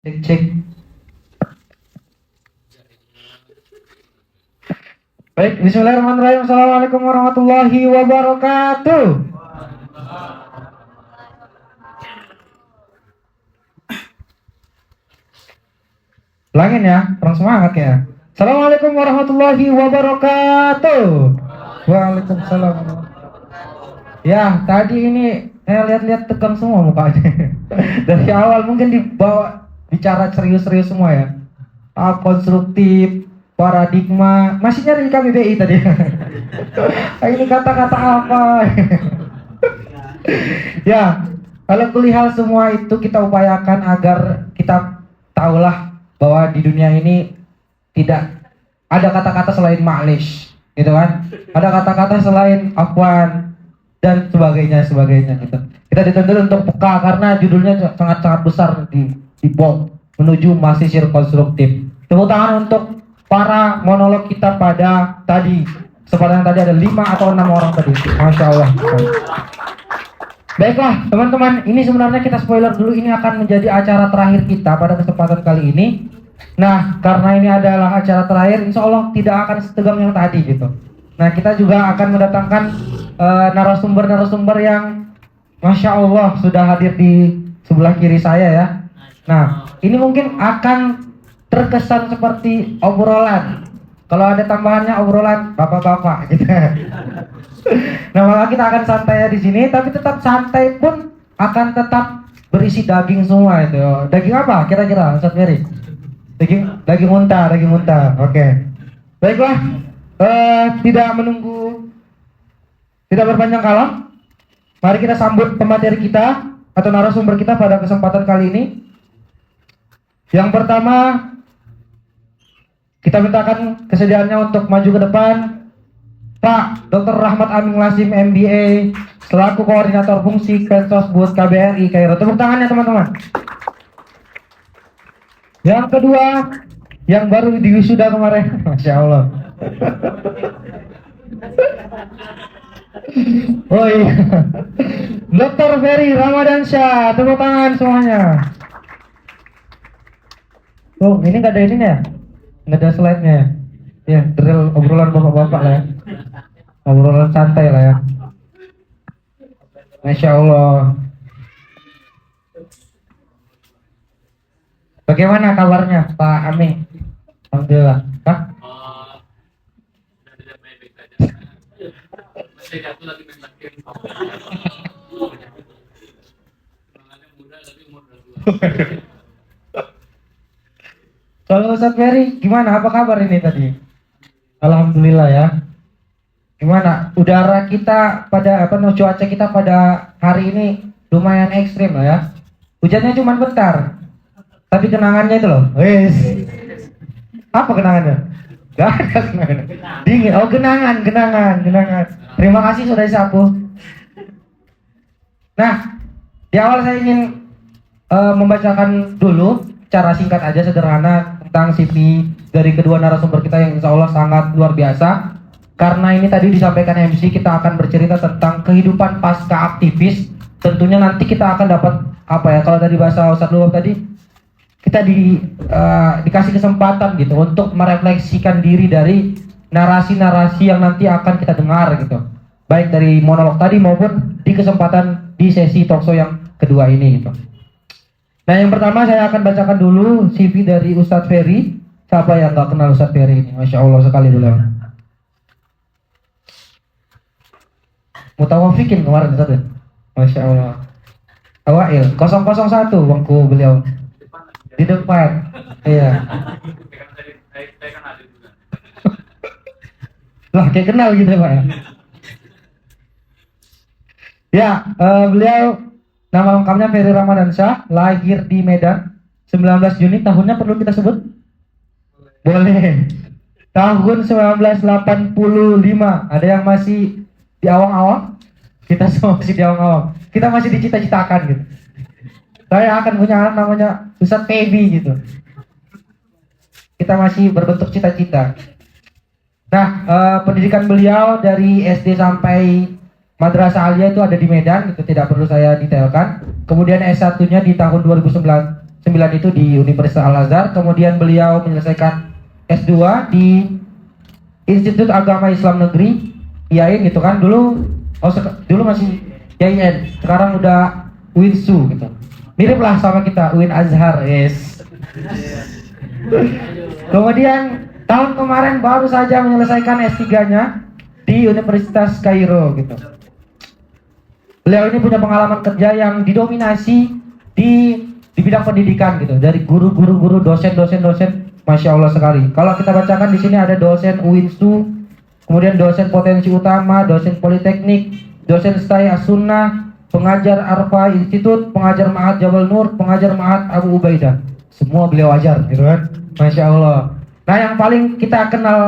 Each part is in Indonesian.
Cek cek. Baik, bismillahirrahmanirrahim. Assalamualaikum warahmatullahi wabarakatuh. Ulangin ya, kurang semangat ya. Assalamualaikum warahmatullahi wabarakatuh. Waalaikumsalam. Ya, tadi ini saya lihat-lihat tegang semua mukanya. Dari awal mungkin dibawa bicara serius-serius semua ya. Konstruktif, paradigma, masih nyari KBBI tadi. Ini kata-kata apa? Ya, kalau kuliah semua itu kita upayakan agar kita tahulah bahwa di dunia ini tidak ada kata-kata selain ma'lish, gitu kan? Ada kata-kata selain afwan dan sebagainya gitu. Kita dituntut untuk peka karena judulnya sangat-sangat besar di bold menuju mahasiswa konstruktif. Tepuk tangan untuk para monolog kita pada tadi. Kesempatan tadi ada 5 atau 6 orang tadi. Masya Allah. Baiklah teman-teman, ini sebenarnya kita spoiler dulu, ini akan menjadi acara terakhir kita pada kesempatan kali ini. Nah, karena ini adalah acara terakhir, insya Allah tidak akan setegang yang tadi gitu. Nah, kita juga akan mendatangkan narasumber-narasumber yang Masya Allah sudah hadir di sebelah kiri saya ya. Nah, ini mungkin akan terkesan seperti obrolan. Kalau ada tambahannya obrolan bapak-bapak gitu. Nah, maka kita akan santai di sini, tapi tetap santai pun akan tetap berisi daging semua itu. Daging apa kira-kira, Ustaz Ferry? Daging unta. Oke. Baiklah, tidak menunggu, tidak berpanjang kalam. Mari kita sambut pemateri kita atau narasumber kita pada kesempatan kali ini. Yang pertama, kita mintakan kesediaannya untuk maju ke depan Pak Dr. Rahmat Aming Lasim MBA selaku koordinator fungsi Pensosbud KBRI Kairo. Tepuk tangannya teman-teman. Yang kedua, yang baru diwisuda kemarin, Masya Allah. Oh iya, Dr. Ferry Ramadansyah. Tepuk tangan semuanya. Oh, ini nggak ada ini ya? Nggak ada slide-nya ya? Ya, drill obrolan bapak-bapak lah ya. Obrolan santai lah ya. Masya Allah. Bagaimana kabarnya Pak Aming? Alhamdulillah. Hah? Kalau Ustaz Ferry, gimana? Apa kabar ini tadi? Alhamdulillah ya. Gimana? Udara kita pada cuaca kita pada hari ini lumayan ekstrim lah ya. Hujannya cuma bentar. Tapi kenangannya itu loh. Wes. Apa kenangannya? Gak ada kenangan. Dingin. Oh, kenangan. Terima kasih sudah disapu. Nah, di awal saya ingin membacakan dulu cara singkat aja sederhana tentang CV dari kedua narasumber kita yang insya Allah sangat luar biasa. Karena ini tadi disampaikan MC, kita akan bercerita tentang kehidupan pasca aktivis. Tentunya nanti kita akan dapat apa ya, kalau dari bahasa Ustadz Luwak tadi, kita dikasih kesempatan gitu untuk merefleksikan diri dari narasi-narasi yang nanti akan kita dengar gitu. Baik dari monolog tadi maupun di kesempatan di sesi talkshow yang kedua ini gitu. Nah, yang pertama saya akan bacakan dulu CV dari Ustadz Ferry. Siapa yang gak kenal Ustadz Ferry ini? Masya Allah sekali beliau. Mutawafikin kemarin Ustadz ya? Masya Allah. Awail 001 bangku beliau. Di depan. Iya. Lah kayak kenal gitu Pak ya. Ya, beliau nama lengkapnya Ferry Ramadansyah, lahir di Medan 19 Juni, tahunnya perlu kita sebut? Boleh. Tahun 1985. Ada yang masih di awang-awang? Kita semua masih di awang-awang. Kita masih dicita-citakan gitu. Saya akan punya anak namanya Ustadz Febi gitu. Kita masih berbentuk cita-cita. Nah, pendidikan beliau dari SD sampai Madrasah Aliyah itu ada di Medan, itu tidak perlu saya detailkan. Kemudian S1-nya di tahun 2009 1999 itu di Universitas Al-Azhar. Kemudian beliau menyelesaikan S2 di Institut Agama Islam Negeri IAIN gitu kan. Dulu masih IAIN, sekarang udah UINSU gitu. Mirip lah sama kita, UIN Azhar, yes. Kemudian tahun kemarin baru saja menyelesaikan S3-nya di Universitas Kairo gitu. Beliau ini punya pengalaman kerja yang didominasi di bidang pendidikan gitu, dari guru, dosen, masya Allah sekali. Kalau kita bacakan di sini ada dosen UINSU, kemudian dosen potensi utama, dosen politeknik, dosen STAI As-Sunnah, pengajar Arfa Institut, pengajar Ma'had Jabal Nur, pengajar Ma'had Abu Ubaidah. Semua beliau ajar, gitu kan? Masya Allah. Nah, yang paling kita kenal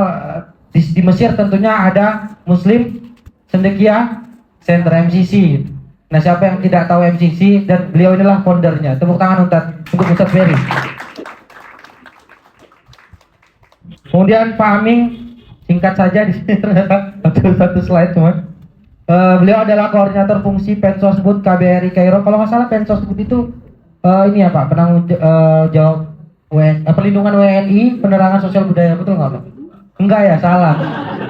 di Mesir tentunya ada Muslim Cendekia Center MCC. Nah, siapa yang tidak tahu MCC, dan beliau inilah foundernya. Tepuk tangan untuk Ustaz Ferry. Kemudian Pak Aming, singkat saja di sini ternyata satu slide teman. Beliau adalah koordinator fungsi Pensosbud KBRI Kairo. Kalau nggak salah Pensosbud itu ini ya Pak, penanggung jawab perlindungan WNI, penerangan sosial budaya, betul nggak Pak? Enggak ya, salah.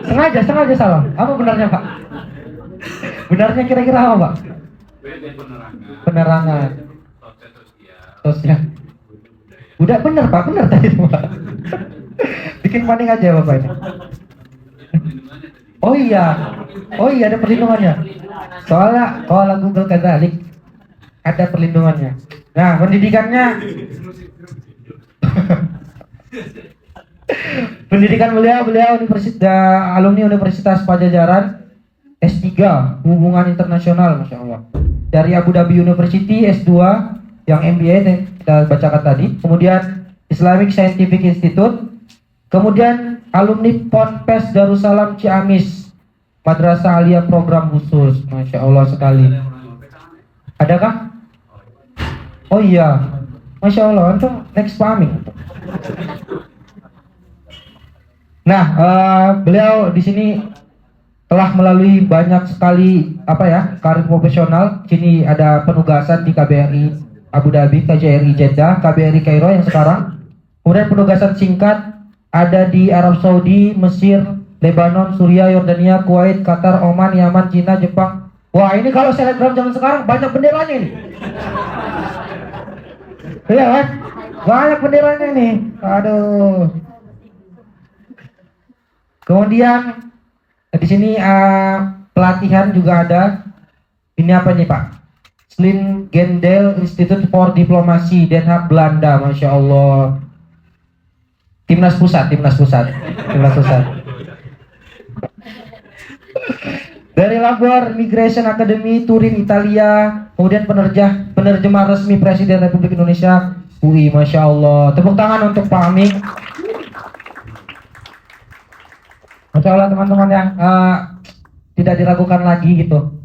Sengaja salah. Apa benarnya Pak? Benarnya kira-kira apa Pak? Penerangan sosial. Udah bener Pak, bener tadi Pak. Bikin panik aja Bapak ini. Oh iya ada perlindungannya. Soalnya kalau Google kadzalik ada perlindungannya. Nah, pendidikannya pendidikan beliau alumni Universitas Pajajaran, S3 Hubungan Internasional, Masya Allah, dari Abu Dhabi University, S2 yang MBA yang kita bacakan tadi, kemudian Islamic Scientific Institute, kemudian alumni Ponpes Darussalam Ciamis, Madrasah Aliyah program khusus, Masya Allah sekali. Adakah? Oh iya, Masya Allah, antum next farming. Nah, beliau di sini telah melalui banyak sekali karir profesional. Sini ada penugasan di KBRI Abu Dhabi, KJRI Jeddah, KBRI Kairo yang sekarang. Kemudian penugasan singkat ada di Arab Saudi, Mesir, Lebanon, Suriah, Yordania, Kuwait, Qatar, Oman, Yaman, Cina, Jepang. Wah, ini kalau selebgram zaman sekarang banyak benderanya ini. Iya kan? Banyak benderanya nih. Aduh. Kemudian di sini pelatihan juga ada. Ini apa nih Pak? Slingendel Institute for Diplomasi, Den Haag, Belanda, Masya Allah. Timnas pusat. Dari Labor Migration Academy Turin, Italia. Kemudian penerjemah resmi Presiden Republik Indonesia UI, Masya Allah. Tepuk tangan untuk Pak Aming. Masya Allah teman-teman yang tidak diragukan lagi gitu,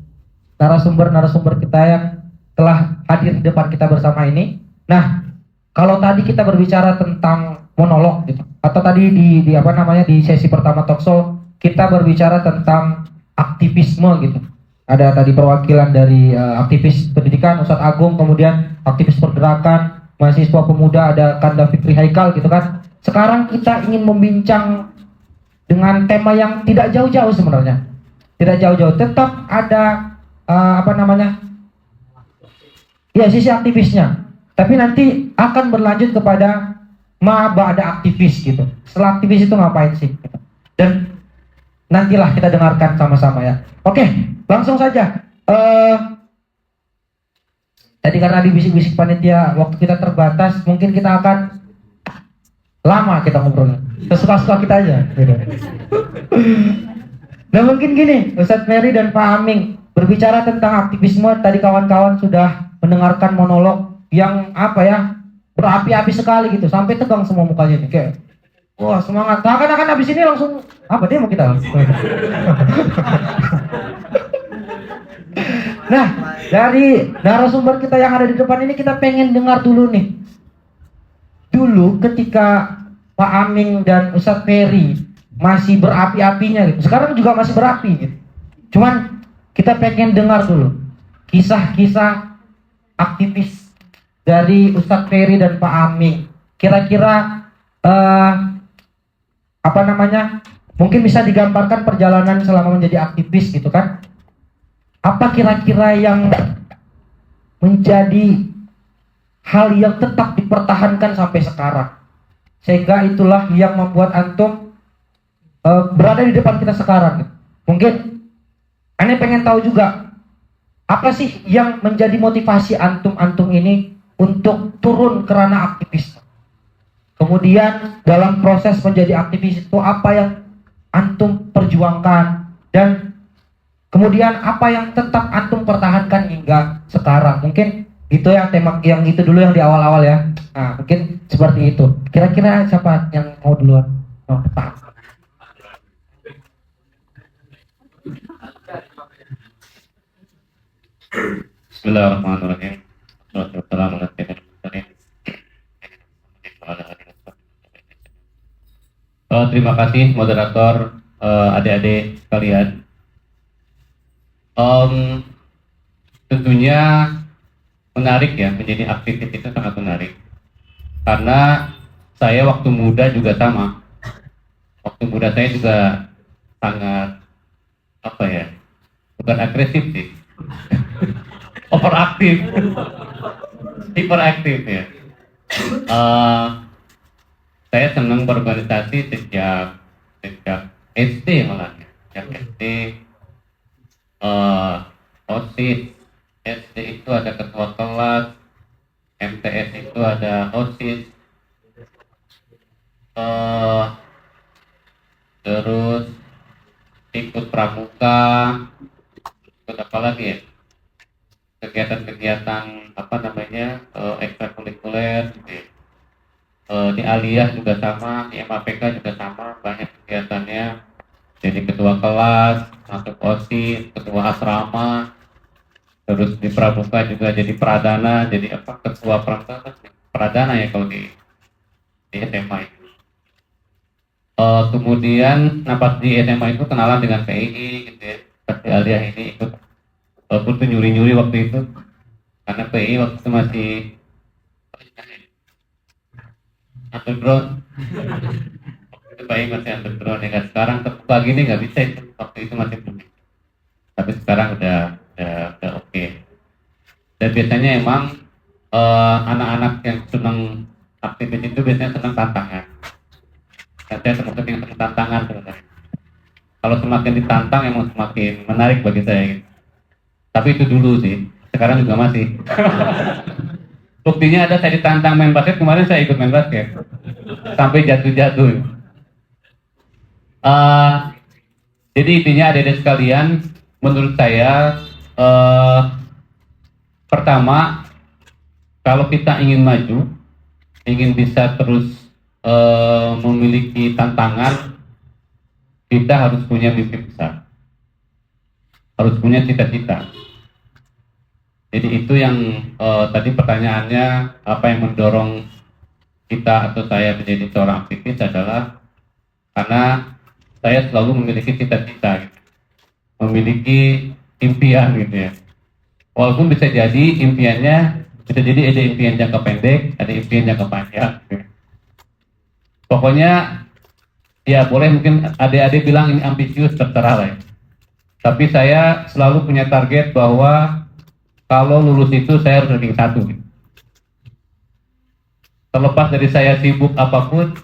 narasumber kita yang telah hadir di depan kita bersama ini. Nah, kalau tadi kita berbicara tentang monolog gitu, atau tadi di sesi pertama talkshow kita berbicara tentang aktivisme gitu. Ada tadi perwakilan dari aktivis pendidikan Ustadz Agung, kemudian aktivis pergerakan mahasiswa pemuda ada Kanda Fikri Haikal gitu kan. Sekarang kita ingin membincang dengan tema yang tidak jauh-jauh sebenarnya. Tidak jauh-jauh, tetap ada sisi aktivisnya. Tapi nanti akan berlanjut kepada ada aktivis gitu. Setelah aktivis itu ngapain sih? Gitu. Dan nantilah kita dengarkan sama-sama ya. Oke, langsung saja. Tadi karena dibisik-bisik panitia, waktu kita terbatas, mungkin kita akan lama kita ngobrolnya. Sesuka-suka kita aja. Gitu. Nah mungkin gini, Ustadz Ferry dan Pak Aming berbicara tentang aktivisme. Tadi kawan-kawan sudah mendengarkan monolog yang berapi-api sekali gitu, sampai tegang semua mukanya nih, kayak wah semangat. Akan habis ini langsung dia mau kita. Nah, dari narasumber kita yang ada di depan ini kita pengen dengar dulu nih. Dulu ketika Pak Aming dan Ustadz Ferry masih berapi-apinya gitu, sekarang juga masih berapi gitu. Cuman kita pengen dengar dulu kisah-kisah aktivis dari Ustadz Ferry dan Pak Ami. Kira-kira mungkin bisa digambarkan perjalanan selama menjadi aktivis gitu kan? Apa kira-kira yang menjadi hal yang tetap dipertahankan sampai sekarang, sehingga itulah yang membuat antum berada di depan kita sekarang gitu. Mungkin Ane pengen tahu juga, apa sih yang menjadi motivasi antum ini untuk turun ke ranah aktivis? Kemudian dalam proses menjadi aktivis itu apa yang antum perjuangkan, dan kemudian apa yang tetap antum pertahankan hingga sekarang? Mungkin itu ya, tema yang itu dulu yang di awal-awal ya. Nah, mungkin seperti itu. Kira-kira siapa yang mau duluan? Oh, Pak. Bismillahirrahmanirrahim. Terima kasih moderator, adik-adik sekalian. Tentunya menarik ya, menjadi aktivis itu sangat menarik. Karena saya waktu muda juga sama. Waktu muda saya juga sangat bukan agresif sih. Overaktif, hiperaktif ya. Saya senang berorganisasi sejak SD malah ya. Sejak SD, OSIS. SD itu ada ketua kelas, MTS itu ada OSIS, terus ikut pramuka, ikut apa lagi ya? Kegiatan-kegiatan ekstrakurikuler gitu ya. Di Aliyah juga sama, di MAPK juga sama, banyak kegiatannya. Jadi ketua kelas, masuk OSIS, ketua asrama, terus di pramuka juga jadi pradana, jadi ketua pramuka pradana ya kalau di SMA itu. Kemudian pas di SMA itu kenalan dengan PII gitu ya. Pas di Aliyah ini ikut, walaupun tuh nyuri-nyuri waktu itu, karena PI waktu itu masih underground. Waktu itu PI masih underground ya kan. Sekarang terbuka gini nggak bisa itu, waktu itu masih belum. Tapi sekarang udah oke. Dan biasanya emang anak-anak yang senang aktivis itu biasanya senang tantangan. Dan saya termasuk yang senang tantangan sebenarnya. Kalau semakin ditantang emang semakin menarik bagi saya gitu. Tapi itu dulu sih, sekarang juga masih. Buktinya ada saya ditantang main basket, kemarin saya ikut main basket. Sampai jatuh-jatuh. Jadi intinya adik-adik sekalian, menurut saya pertama, kalau kita ingin maju, ingin bisa terus memiliki tantangan, kita harus punya mimpi besar. Harus punya cita-cita. Jadi itu yang tadi pertanyaannya, apa yang mendorong kita atau saya menjadi seorang aktivis adalah karena saya selalu memiliki cita-cita, gitu. Memiliki impian gitu ya. Walaupun bisa jadi impiannya, bisa jadi ada impian jangka pendek, ada impian jangka panjang. Gitu. Pokoknya ya boleh mungkin adik-adik bilang ini ambisius, terserah lah ya. Tapi saya selalu punya target bahwa kalau lulus itu saya harus ranking 1 gitu. Terlepas dari saya sibuk apapun,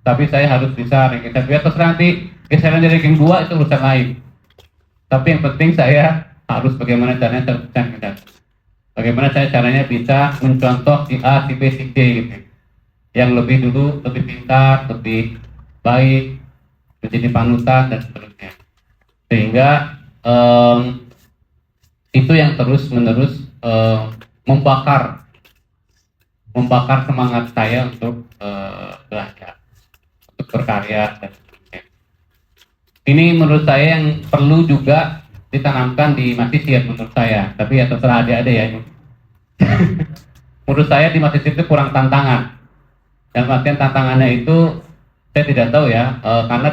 tapi saya harus bisa ranking 1. Ya terserah nanti geseran dari ranking 2 itu urusan lain. Tapi yang penting saya harus bagaimana caranya terus ranking 1. Bagaimana caranya bisa mencontoh si A, si B, si D gitu. Yang lebih dulu, lebih pintar, lebih baik, menjadi panutan dan seterusnya. Sehingga itu yang terus-menerus membakar semangat saya untuk belajar, untuk berkarya dan sebagainya. Ini menurut saya yang perlu juga ditanamkan di mahasiswa menurut saya, tapi ya terserah adik-adik ya. Menurut saya di mahasiswa itu kurang tantangan. Dan artian tantangannya itu saya tidak tahu ya, karena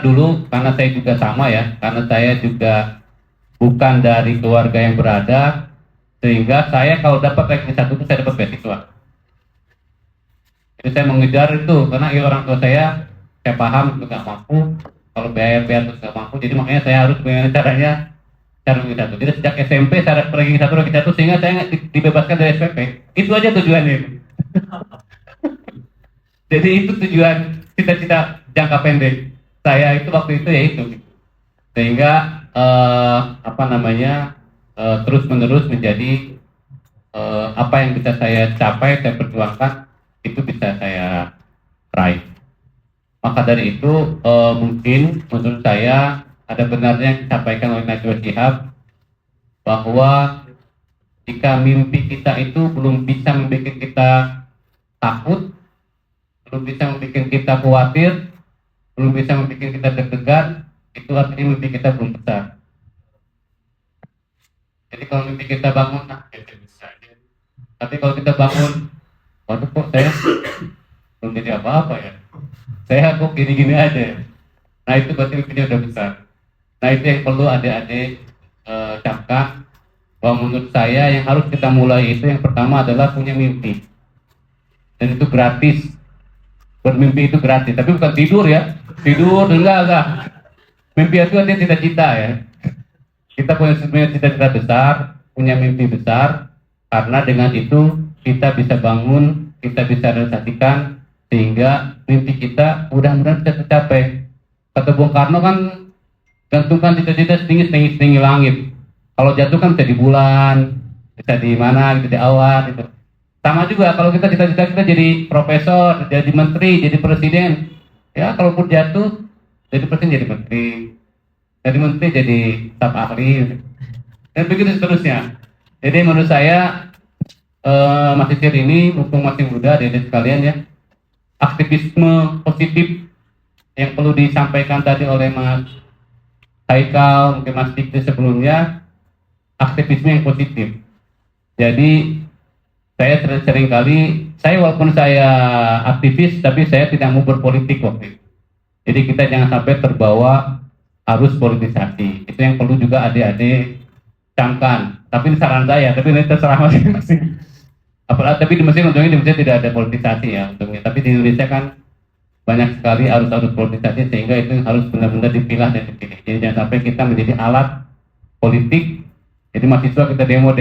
saya juga sama ya, karena saya juga bukan dari keluarga yang berada, sehingga saya kalau dapat ranking 1 itu saya dapat beasiswa. Jadi saya mengejar itu karena orang tua saya paham itu nggak mampu, kalau biaya terus nggak mampu, jadi makanya saya harus bagaimana caranya cara ranking satu. Jadi sejak SMP saya ranking satu sehingga saya dibebaskan dari SPP. Itu aja tujuannya. Jadi itu tujuan cita-cita jangka pendek saya itu waktu itu ya itu. Sehingga terus menerus menjadi apa yang bisa saya capai, saya perjuangkan itu bisa saya raih. Maka dari itu mungkin menurut saya ada benarnya yang disampaikan oleh Najwa Shihab bahwa jika mimpi kita itu belum bisa membuat kita takut, belum bisa membuat kita khawatir, belum bisa membuat kita deg-degan, itu artinya mimpi kita belum besar. Jadi kalau mimpi kita bangun, kita bisa. Tapi kalau kita bangun, waduh kok saya belum jadi apa-apa ya, saya kok gini-gini aja. Nah itu berarti mimpinya udah besar. Nah itu yang perlu adik-adik camkan, bahwa menurut saya yang harus kita mulai itu yang pertama adalah punya mimpi. Dan itu gratis. Bermimpi itu gratis, tapi bukan tidur ya. Tidur enggak. Mimpi itu artinya cita-cita ya. Kita punya cita-cita besar, punya mimpi besar, karena dengan itu kita bisa bangun, kita bisa realisasikan, sehingga mimpi kita mudah-mudahan bisa tercapai. Kata Bung Karno kan, gantungkan cita-cita setinggi langit. Kalau jatuh kan bisa di bulan, bisa di mana, gitu, di awan, gitu. Sama juga kalau kita cita-cita kita jadi profesor, jadi menteri, jadi presiden, ya kalaupun jatuh, jadi presiden, jadi menteri jadi staf ahli, dan begitu seterusnya. Jadi menurut saya Mas Isir ini mumpung masih muda, adik-adik sekalian ya, aktivisme positif yang perlu disampaikan tadi oleh Mas Haikal, mungkin Mas Dikti sebelumnya, aktivisme yang positif. Jadi saya sering kali, walaupun saya aktivis, tapi saya tidak mau berpolitik waktu itu. Jadi kita jangan sampai terbawa arus politisasi. Itu yang perlu juga adik-adik camkan. Tapi ini saran saya, tapi ini terserah masing-masing. Tapi di Mesir untungnya di Mesir tidak ada politisasi ya untungnya. Tapi di Indonesia kan banyak sekali arus politisasi, sehingga itu harus benar-benar dipilah dan dipilih. Jadi jangan sampai kita menjadi alat politik. Jadi mahasiswa kita demo,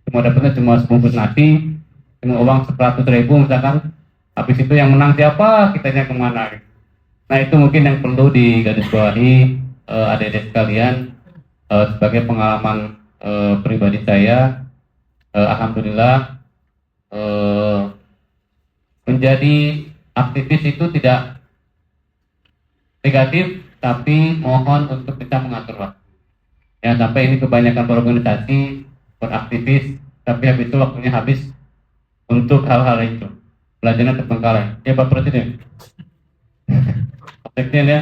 cuma dapatnya cuma sebungkus nasi, cuma uang 100.000 misalkan. Habis itu yang menang siapa, kitanya kemana gitu. Nah itu mungkin yang perlu digarisbawahi adik-adik sekalian. Sebagai pengalaman pribadi saya, alhamdulillah menjadi aktivis itu tidak negatif, tapi mohon untuk bisa mengatur waktu. Jangan sampai ini kebanyakan berorganisasi, beraktivis, tapi habis itu waktunya habis untuk hal-hal itu. Belajarnya terbengkalai. Ya Pak Presiden. Presiden ya.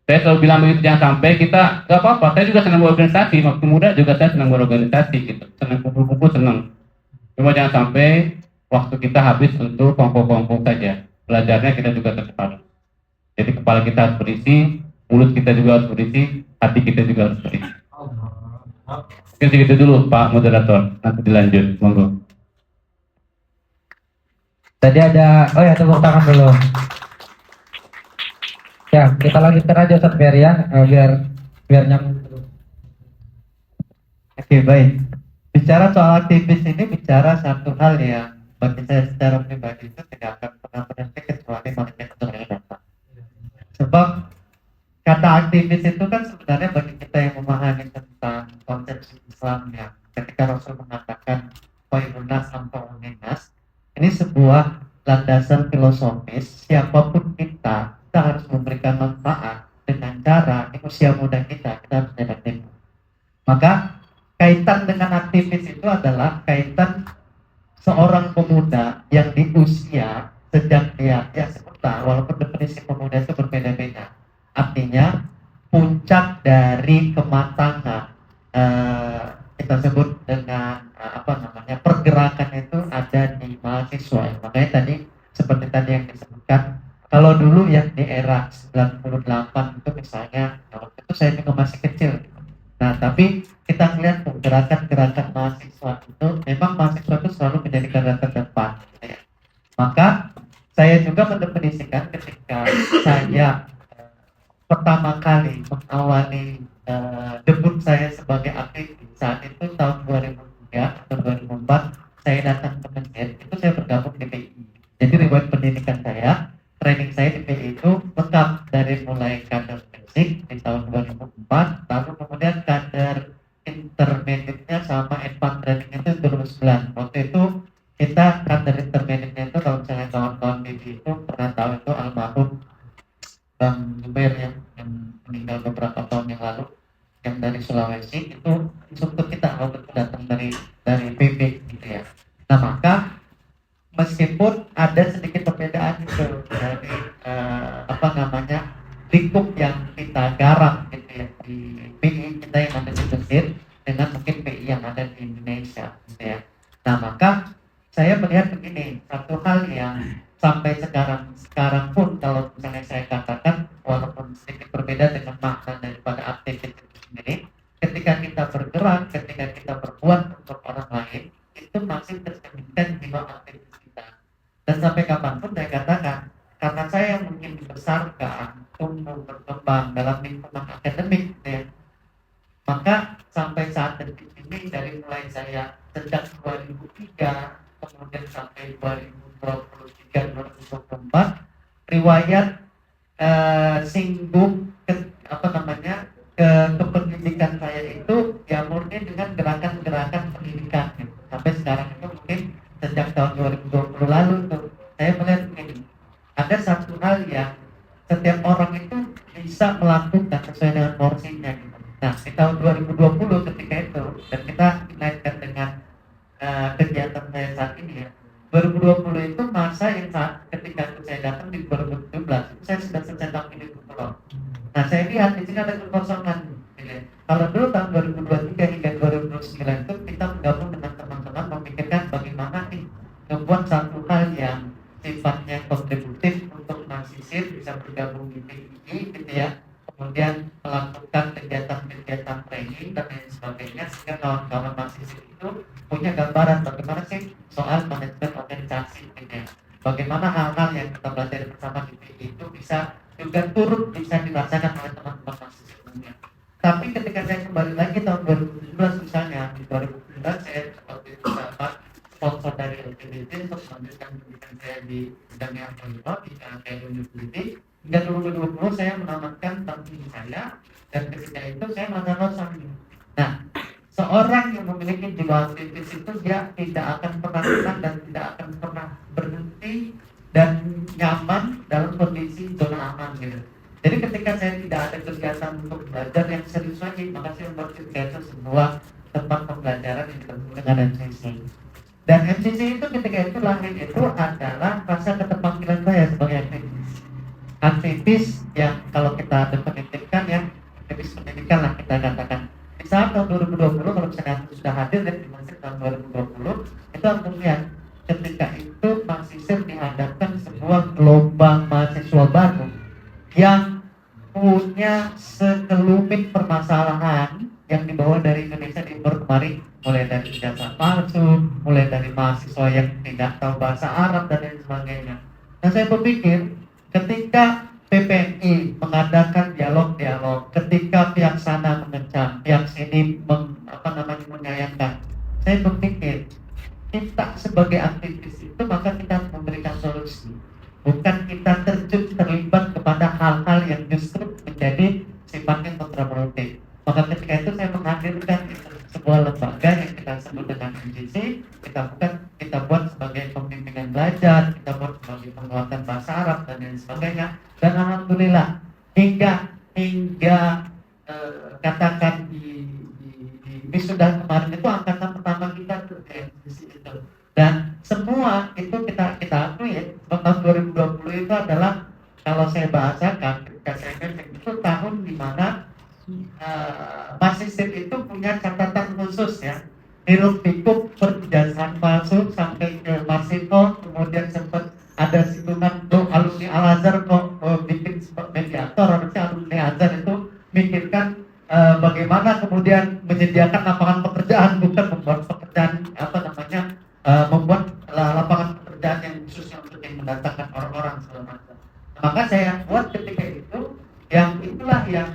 Saya selalu bilang begitu, jangan sampai kita, gak apa-apa, saya juga senang berorganisasi, waktu muda juga saya senang berorganisasi gitu. Senang kumpul-kumpul, senang. Cuma jangan sampai waktu kita habis untuk kelompok-kelompok saja. Belajarnya kita juga tetap. Jadi kepala kita harus berisi, mulut kita juga harus berisi, hati kita juga harus berisi. Mungkin segitu dulu Pak Moderator, nanti dilanjut, monggo. Tadi ada, tepuk tangan dulu. Ya, kita lanjutkan aja Ustaz Ferry ya, biar nyambung. Oke, baik. Bicara soal aktivis ini bicara satu hal yang bagi saya secara pribadi itu tidak akan pernah berhenti kecuali manusia keturunan dapat. Sebab kata aktivis itu kan sebenarnya bagi kita yang memahami tentang konsep Islam ya, ketika Rasul mengatakan khairun nas anfa'un linnas, ini sebuah landasan filosofis. Siapapun kita harus memberikan manfaat dengan cara di usia muda kita harus aktif. Maka kaitan dengan aktivis itu adalah kaitan seorang pemuda yang di usia sejak dia sebutlah, walaupun definisi pemuda itu berbeda-beda, artinya puncak dari kematangan kita sebut dengan pergerakan itu ada di mahasiswa. Makanya tadi seperti tadi yang disebutkan, kalau dulu yang di era 98 itu misalnya, waktu itu saya juga masih kecil. Nah, tapi kita melihat gerakan-gerakan mahasiswa itu, memang mahasiswa itu selalu menjadi garda terdepan. Maka saya juga mendefinisikan ketika saya pertama kali mengawali debut saya sebagai aktivis saat itu tahun 2003 atau 2004 saya datang ke Mesir, itu saya bergabung di PI. Jadi riwayat pendidikan saya, training saya di PI itu lengkap dari mulai kader basic di tahun 2004, lalu kemudian kader intermediate-nya sama advanced training itu 2009. Waktu itu kita kader intermediate-nya itu kalau misalnya kawan-kawan PI itu pernah tahu itu almarhum Bang Zubair yang meninggal beberapa tahun yang lalu, yang dari Sulawesi itu instruktur kita waktu itu datang dari PP gitu ya. Nah maka meskipun ada sedikit perbedaan itu dari lingkup yang kita garap gitu ya di PI kita yang ada di Mesir dengan mungkin PI yang ada di Indonesia gitu ya. Nah maka saya melihat begini, satu hal yang sampai sekarang pun kalau misalnya saya katakan walaupun sedikit berbeda dengan makna daripada aktivitas itu sendiri, ketika kita bergerak, ketika kita berbuat untuk orang lain, itu masih tercerminkan di bawah aktivitas kita. Dan sampai kapanpun saya katakan, karena saya mungkin dibesarkan, tumbuh berkembang dalam lingkungan akademik, ya, maka sampai saat detik ini dari mulai saya sejak 2003 kemudian sampai 2023-2024 riwayat singgung kependidikan saya itu ya murni dengan gerakan-gerakan pendidikan gitu. Sampai sekarang itu mungkin sejak tahun 2020 lalu tuh saya melihat ini ada satu hal yang setiap orang itu bisa melakukan sesuai dengan porsinya gitu. Nah di tahun 2020 ketika itu dan kita dinaikkan dengan kegiatan saya saat ini ya, 2020 itu masa yang saat ketika saya datang di 2017 itu saya sudah selesai tahun ini pulau. Nah saya lihat di sini ada kekosongan gitu. Kalau dulu tahun 2023 hingga 2029 itu kita bergabung dengan teman-teman memikirkan bagaimana nih membuat satu hal yang sifatnya kontributif untuk mahasiswa bisa bergabung di PII gitu ya, kemudian melakukan kegiatan-kegiatan training dan lain sebagainya sehingga kawan-kawan mahasiswa itu punya gambaran bagaimana sih soal manajemen organisasi gitu ya. Bagaimana hal-hal yang kita pelajari bersama di PII itu bisa juga turut bisa dirasakan oleh teman-teman mahasiswa umumnya. Tapi ketika saya kembali lagi tahun 2017 misalnya, di 2017 saya seperti itu dapat sponsor dari LGBT untuk melanjutkan pendidikan saya di bidang yang kedua di KLU University. Hingga 2020 saya menamatkan tahun saya dan ketika itu saya merasa kosong. Nah, seorang yang memiliki jiwa aktivis itu dia tidak akan pernah tenang dan tidak akan pernah berhenti dan nyaman dalam kondisi zona aman gitu. Jadi ketika saya tidak ada kegiatan untuk belajar yang serius lagi, maka saya membuat kegiatan sebuah tempat pembelajaran yang disebut dengan MCC. Dan MCC itu ketika itu lahir itu adalah rasa keterpanggilan saya sebagai aktivis. Aktivis yang kalau kita definisikan ya, aktivis pendidikan lah kita katakan. Di saat tahun 2020 kalau misalnya aku sudah hadir di Mesir tahun 2020 itu aku lihat ketika itu mahasiswa dihadapkan sebuah gelombang mahasiswa baru yang punya sekelumit permasalahan yang dibawa dari Indonesia diimpor kemari, mulai dari ijazah palsu, mulai dari mahasiswa yang tidak tahu bahasa Arab dan lain sebagainya. Nah saya berpikir ketika PPNI mengadakan dialog-dialog, ketika pihak sana mengecam, pihak sini menyayangkan, saya berpikir kita sebagai aktivis itu maka kita harus memberikan solusi, bukan kita terlibat kepada hal-hal yang justru menjadi sifatnya kontraproduktif. Maka ketika itu saya menghadirkan sebuah lembaga yang kita sebut dengan MCC, kita buat sebagai pembimbingan belajar, kita buat sebagai penguatan bahasa Arab dan lain sebagainya. Dan alhamdulillah hingga katakan di wisuda kemarin itu angkatan pertama kita tuh MCC itu. Dan semua itu kita akui ya, tahun 2020 itu adalah kalau saya bahasakan ketika saya itu tahun di mana mahasiswa itu punya catatan khusus ya, hiruk pikuk perijazah palsu sampai ke Marsito, kemudian sempat ada singgungan tuh alumni Al-Azhar kok bikin mediator, harusnya alumni Al-Azhar itu mikirkan bagaimana kemudian menyediakan lapangan pekerjaan, bukan membuat pekerjaan membuat lapangan pekerjaan yang khusus yang orang segala macam. Maka saya buat ketika itu, yang itulah yang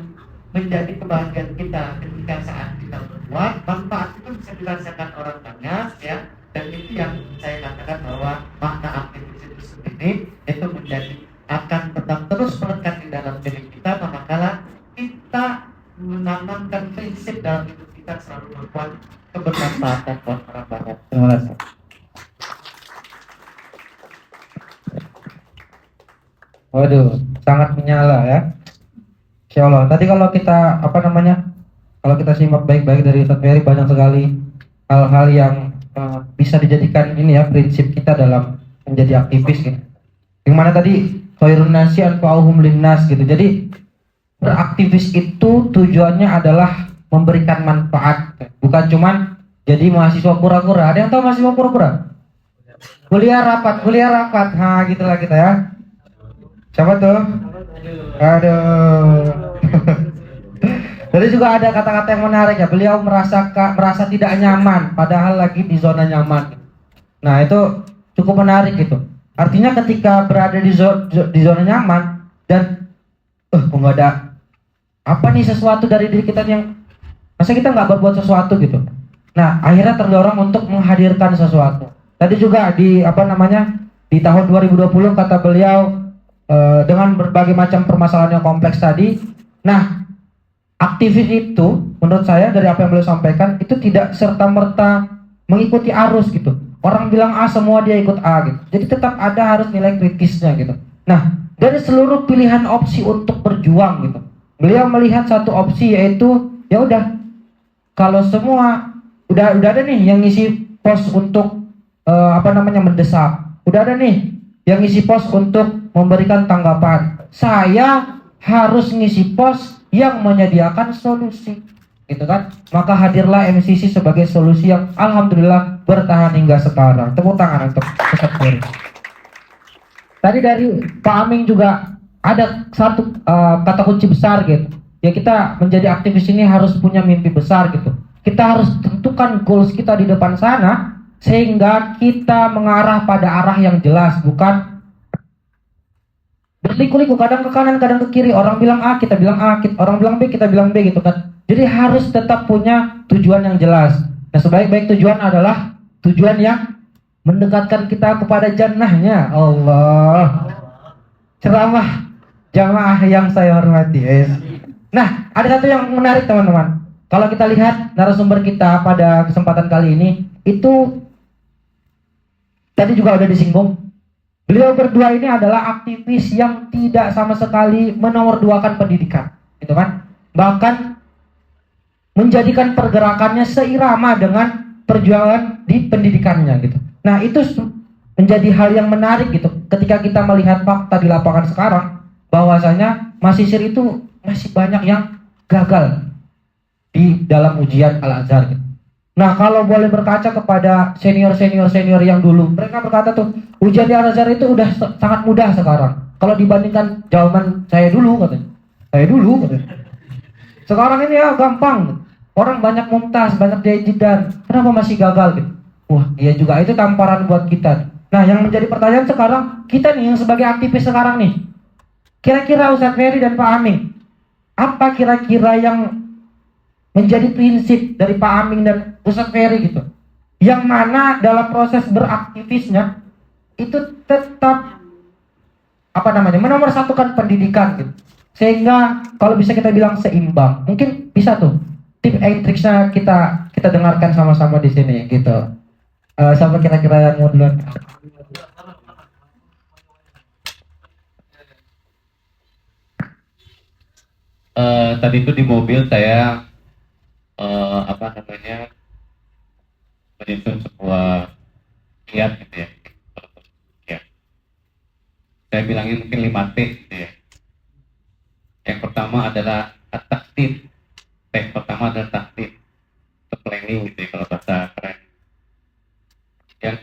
menjadi kebahagiaan kita ketika saat kita berbuat, manfaat itu bisa dirasakan orang banyak ya. Dan itu yang saya katakan bahwa makna aktivis itu sendiri itu menjadi akan tetap terus melekat di dalam diri kita manakala kita menanamkan prinsip dalam hidup kita selalu berbuat kebermanfaatan buat orang banyak. Terima kasih. Waduh, sangat menyala ya. Insya Allah. Tadi kalau kita kalau kita simak baik-baik dari Ustadz Ferry, banyak sekali hal-hal yang bisa dijadikan ini ya prinsip kita dalam menjadi aktivis gitu. Yang mana tadi khairun nasi anfa'uhum linnas gitu. Jadi beraktivis itu tujuannya adalah memberikan manfaat, bukan cuman jadi mahasiswa kura-kura. Ada yang tahu mahasiswa kura-kura? Kuliah rapat. Nah, gitulah kita ya. Siapa tuh? Aduh. Tadi juga ada kata-kata yang menarik ya. Beliau merasa tidak nyaman, padahal lagi di zona nyaman. Nah, itu cukup menarik gitu. Artinya ketika berada di zona nyaman dan kok nggak ada apa nih sesuatu dari diri kita yang masa kita nggak berbuat sesuatu gitu. Nah, akhirnya terdorong untuk menghadirkan sesuatu. Tadi juga di di tahun 2020 kata beliau dengan berbagai macam permasalahan yang kompleks tadi. Nah, aktivis itu menurut saya dari apa yang beliau sampaikan itu tidak serta-merta mengikuti arus gitu. Orang bilang A semua dia ikut A gitu. Jadi tetap ada harus nilai kritisnya gitu. Nah, dari seluruh pilihan opsi untuk berjuang gitu, beliau melihat satu opsi yaitu ya udah kalau semua udah ada nih yang ngisi pos untuk mendesak. Udah ada nih yang ngisi pos untuk memberikan tanggapan. Saya harus ngisi pos yang menyediakan solusi, gitu kan? Maka hadirlah MCC sebagai solusi yang alhamdulillah bertahan hingga sekarang. Tepuk tangan untuk Ustadz Ferry. Tadi dari Pak Aming juga ada satu kata kunci besar gitu. Ya kita menjadi aktivis ini harus punya mimpi besar gitu. Kita harus tentukan goals kita di depan sana sehingga kita mengarah pada arah yang jelas, bukan berliku-liku, kadang ke kanan, kadang ke kiri. Orang bilang A, kita bilang A, orang bilang B, kita bilang B gitu kan. Jadi harus tetap punya tujuan yang jelas. Nah, sebaik-baik tujuan adalah tujuan yang mendekatkan kita kepada jannahnya Allah. Ceramah jamaah yang saya hormati. Nah, ada satu yang menarik teman-teman. Kalau kita lihat narasumber kita pada kesempatan kali ini, itu tadi juga udah disinggung. Beliau berdua ini adalah aktivis yang tidak sama sekali menomorduakan pendidikan, gitu kan? Bahkan menjadikan pergerakannya seirama dengan perjuangan di pendidikannya, gitu. Nah, itu menjadi hal yang menarik gitu. Ketika kita melihat fakta di lapangan sekarang, bahwasanya mahasiswa itu masih banyak yang gagal di dalam ujian Al-Azhar, gitu. Nah, kalau boleh berkaca kepada senior yang dulu, mereka berkata tuh, ujian di Al-Azhar itu udah sangat mudah sekarang. Kalau dibandingkan jawaban saya dulu, katanya. Sekarang ini ya gampang. Orang banyak mumtaz, banyak jajidan. Kenapa masih gagal gitu? Wah, iya juga, itu tamparan buat kita. Nah, yang menjadi pertanyaan sekarang, kita nih yang sebagai aktivis sekarang nih, kira-kira Ustadz Ferry dan Pak Aming, apa kira-kira yang menjadi prinsip dari Pak Aming dan Ustadz Ferry gitu, yang mana dalam proses beraktivisnya itu tetap menomorsatukan pendidikan gitu, sehingga kalau bisa kita bilang seimbang. Mungkin bisa tuh tip and tricksnya kita dengarkan sama-sama di sini gitu. Siapa kira-kira yang mau duluan? Tadi itu di mobil saya menyusun sebuah kiat gitu ya. Kiat. Saya bilangin mungkin 5T gitu ya. Yang pertama adalah taktik. T pertama adalah taktik, atau planning gitu ya kalau bahasa keren. Yang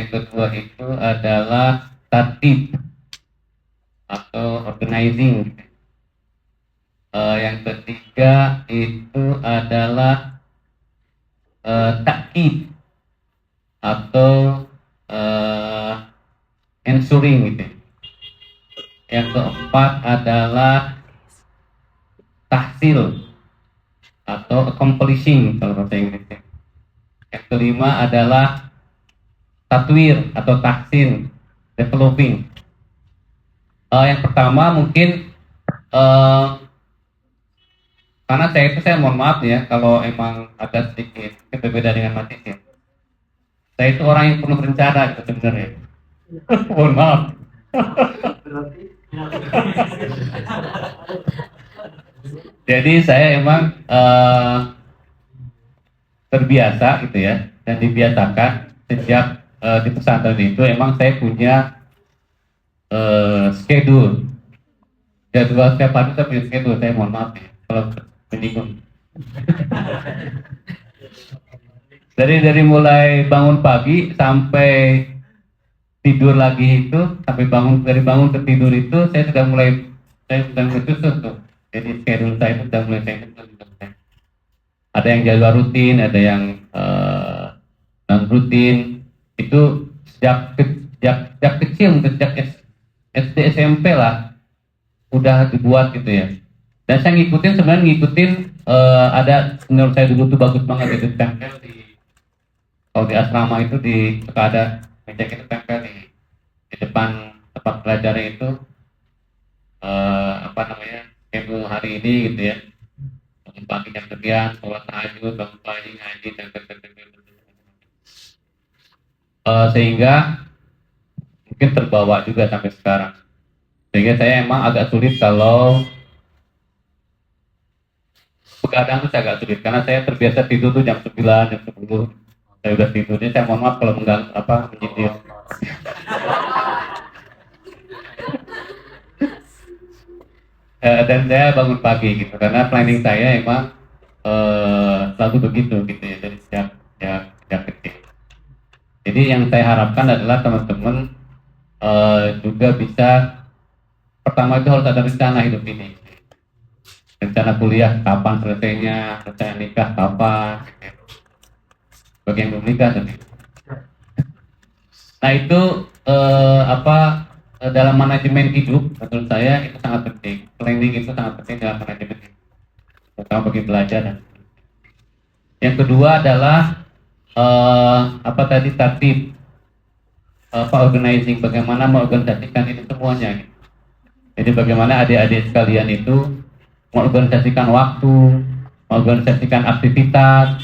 kedua itu adalah tertib atau organizing gitu. Yang ketiga itu adalah takkid atau ensuring gitu. Yang keempat adalah tahsil atau accomplishing kalau bahasa Inggrisnya. Yang kelima adalah tatwir atau tahsin, developing. Yang pertama mungkin karena saya mohon maaf ya kalau emang agak sedikit berbeda dengan Mas Isin. Saya itu orang yang penuh rencana gitu sebenarnya. Mohon maaf. Jadi saya emang terbiasa gitu ya, dan dibiasakan sejak di pesantren itu emang saya punya schedule. Jadwal setiap hari saya punya schedule. Saya mohon maaf ya kalau menyinggung. Dari mulai bangun pagi sampai tidur lagi itu, sampai dari bangun ke tidur itu saya sudah mulai susun tuh. Jadi schedule saya itu sudah mulai saya susun. Ada yang jadwal rutin, ada yang non rutin. Itu sejak kecil, sejak SD SMP lah udah dibuat gitu ya. Dan saya ngikutin ada menurut saya dulu tuh bagus banget itu tempel kalau di asrama itu suka ada meja itu tempel di depan tempat belajarnya itu schedule hari ini gitu ya. Bangun pagi jam sekian, sholat tahajud, bangun pagi ngaji, sehingga mungkin terbawa juga sampai sekarang. Sehingga saya emang agak sulit kalau begadang itu saya agak sulit karena saya terbiasa tidur tuh jam 9, jam 10. Saya udah tidurnya, saya mohon maaf kalau menyindir. Dan saya bangun pagi gitu karena planning saya emang selalu begitu gitu ya dari sejak kecil. Jadi yang saya harapkan adalah teman-teman juga bisa, pertama itu harus ada rencana hidup ini, rencana kuliah kapan selesainya, rencana nikah kapan, bagi yang belum nikah tadi. Nah itu dalam manajemen hidup menurut saya itu sangat penting. Planning itu sangat penting dalam manajemen hidup, terutama bagi belajar. Yang kedua adalah tertib, organizing, bagaimana mengorganisasikan itu semuanya. Jadi bagaimana adik-adik sekalian itu mengorganisasikan waktu, mengorganisasikan aktivitas,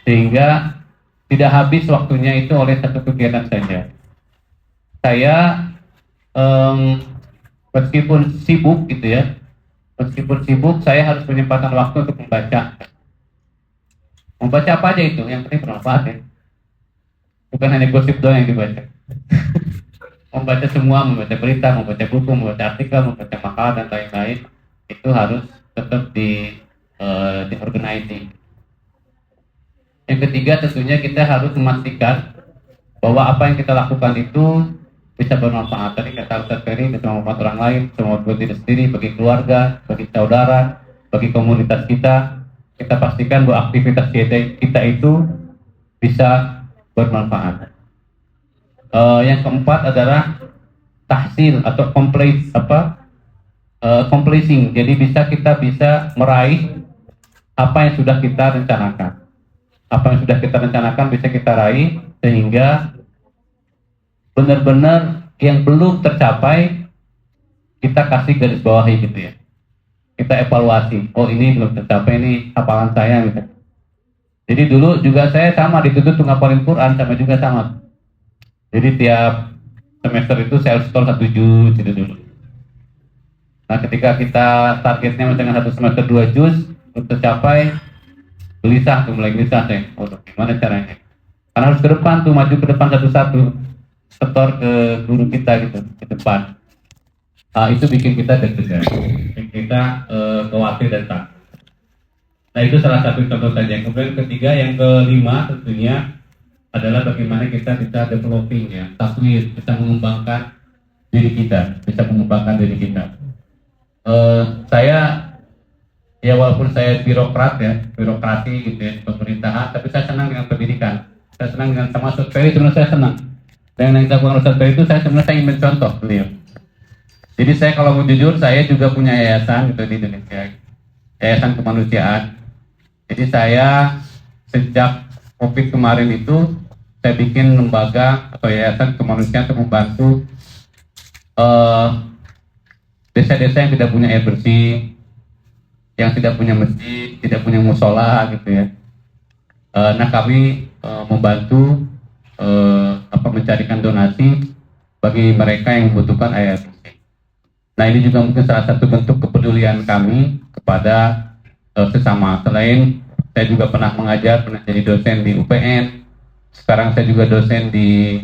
sehingga tidak habis waktunya itu oleh satu kegiatan saja. Saya meskipun sibuk gitu ya, saya harus menyempatkan waktu untuk membaca. Membaca apa aja itu, yang penting bermanfaat ya. Bukan hanya gosip doang yang dibaca. Membaca semua, membaca berita, membaca buku, membaca artikel, membaca makalah dan lain-lain, itu harus tetap di organizing. Yang ketiga tentunya kita harus memastikan bahwa apa yang kita lakukan itu bisa bermanfaat. Tadi kata Ustaz Ferry, bisa bermanfaat orang lain, semua buat diri sendiri, bagi keluarga, bagi saudara, bagi komunitas kita. Kita pastikan bahwa aktivitas kita itu bisa bermanfaat. Yang keempat adalah tahsil atau completing. Jadi kita bisa meraih apa yang sudah kita rencanakan. Apa yang sudah kita rencanakan bisa kita raih, sehingga benar-benar yang belum tercapai kita kasih garis bawahi gitu ya. Kita evaluasi, oh ini belum tercapai nih hafalan saya gitu. Jadi dulu juga saya sama dituntut untuk ngapalin Quran sama. Jadi tiap semester itu saya harus setor 1 juz gitu dulu. Nah ketika kita targetnya misalnya satu semester 2 juz untuk tercapai, mulai gelisah saya. Oh gimana caranya? Karena harus ke depan tuh, maju ke depan satu-satu, setor ke guru kita gitu ke depan. Itu bikin kita deg-degan, bikin kita khawatir dan takut. Nah itu salah satu contoh saja. Kemudian ketiga, yang kelima tentunya adalah bagaimana kita bisa developing ya, takwir, bisa mengembangkan diri kita, Saya ya walaupun saya birokrasi gitu ya, pemerintahan, tapi saya senang dengan pendidikan. Saya senang dengan sama Ustaz Ferry, sebenarnya saya senang. Dengan yang dilakukan Ustaz Ferry itu saya sebenarnya ingin mencontoh beliau. Jadi saya kalau mau jujur, saya juga punya yayasan gitu di Indonesia, yayasan kemanusiaan. Jadi saya sejak COVID kemarin itu, saya bikin lembaga atau yayasan kemanusiaan untuk membantu desa-desa yang tidak punya air bersih, yang tidak punya masjid, tidak punya musola gitu ya. Nah kami membantu mencarikan donasi bagi mereka yang membutuhkan air bersih. Nah ini juga mungkin salah satu bentuk kepedulian kami kepada sesama. Selain saya juga pernah mengajar, pernah jadi dosen di UPN. Sekarang saya juga dosen di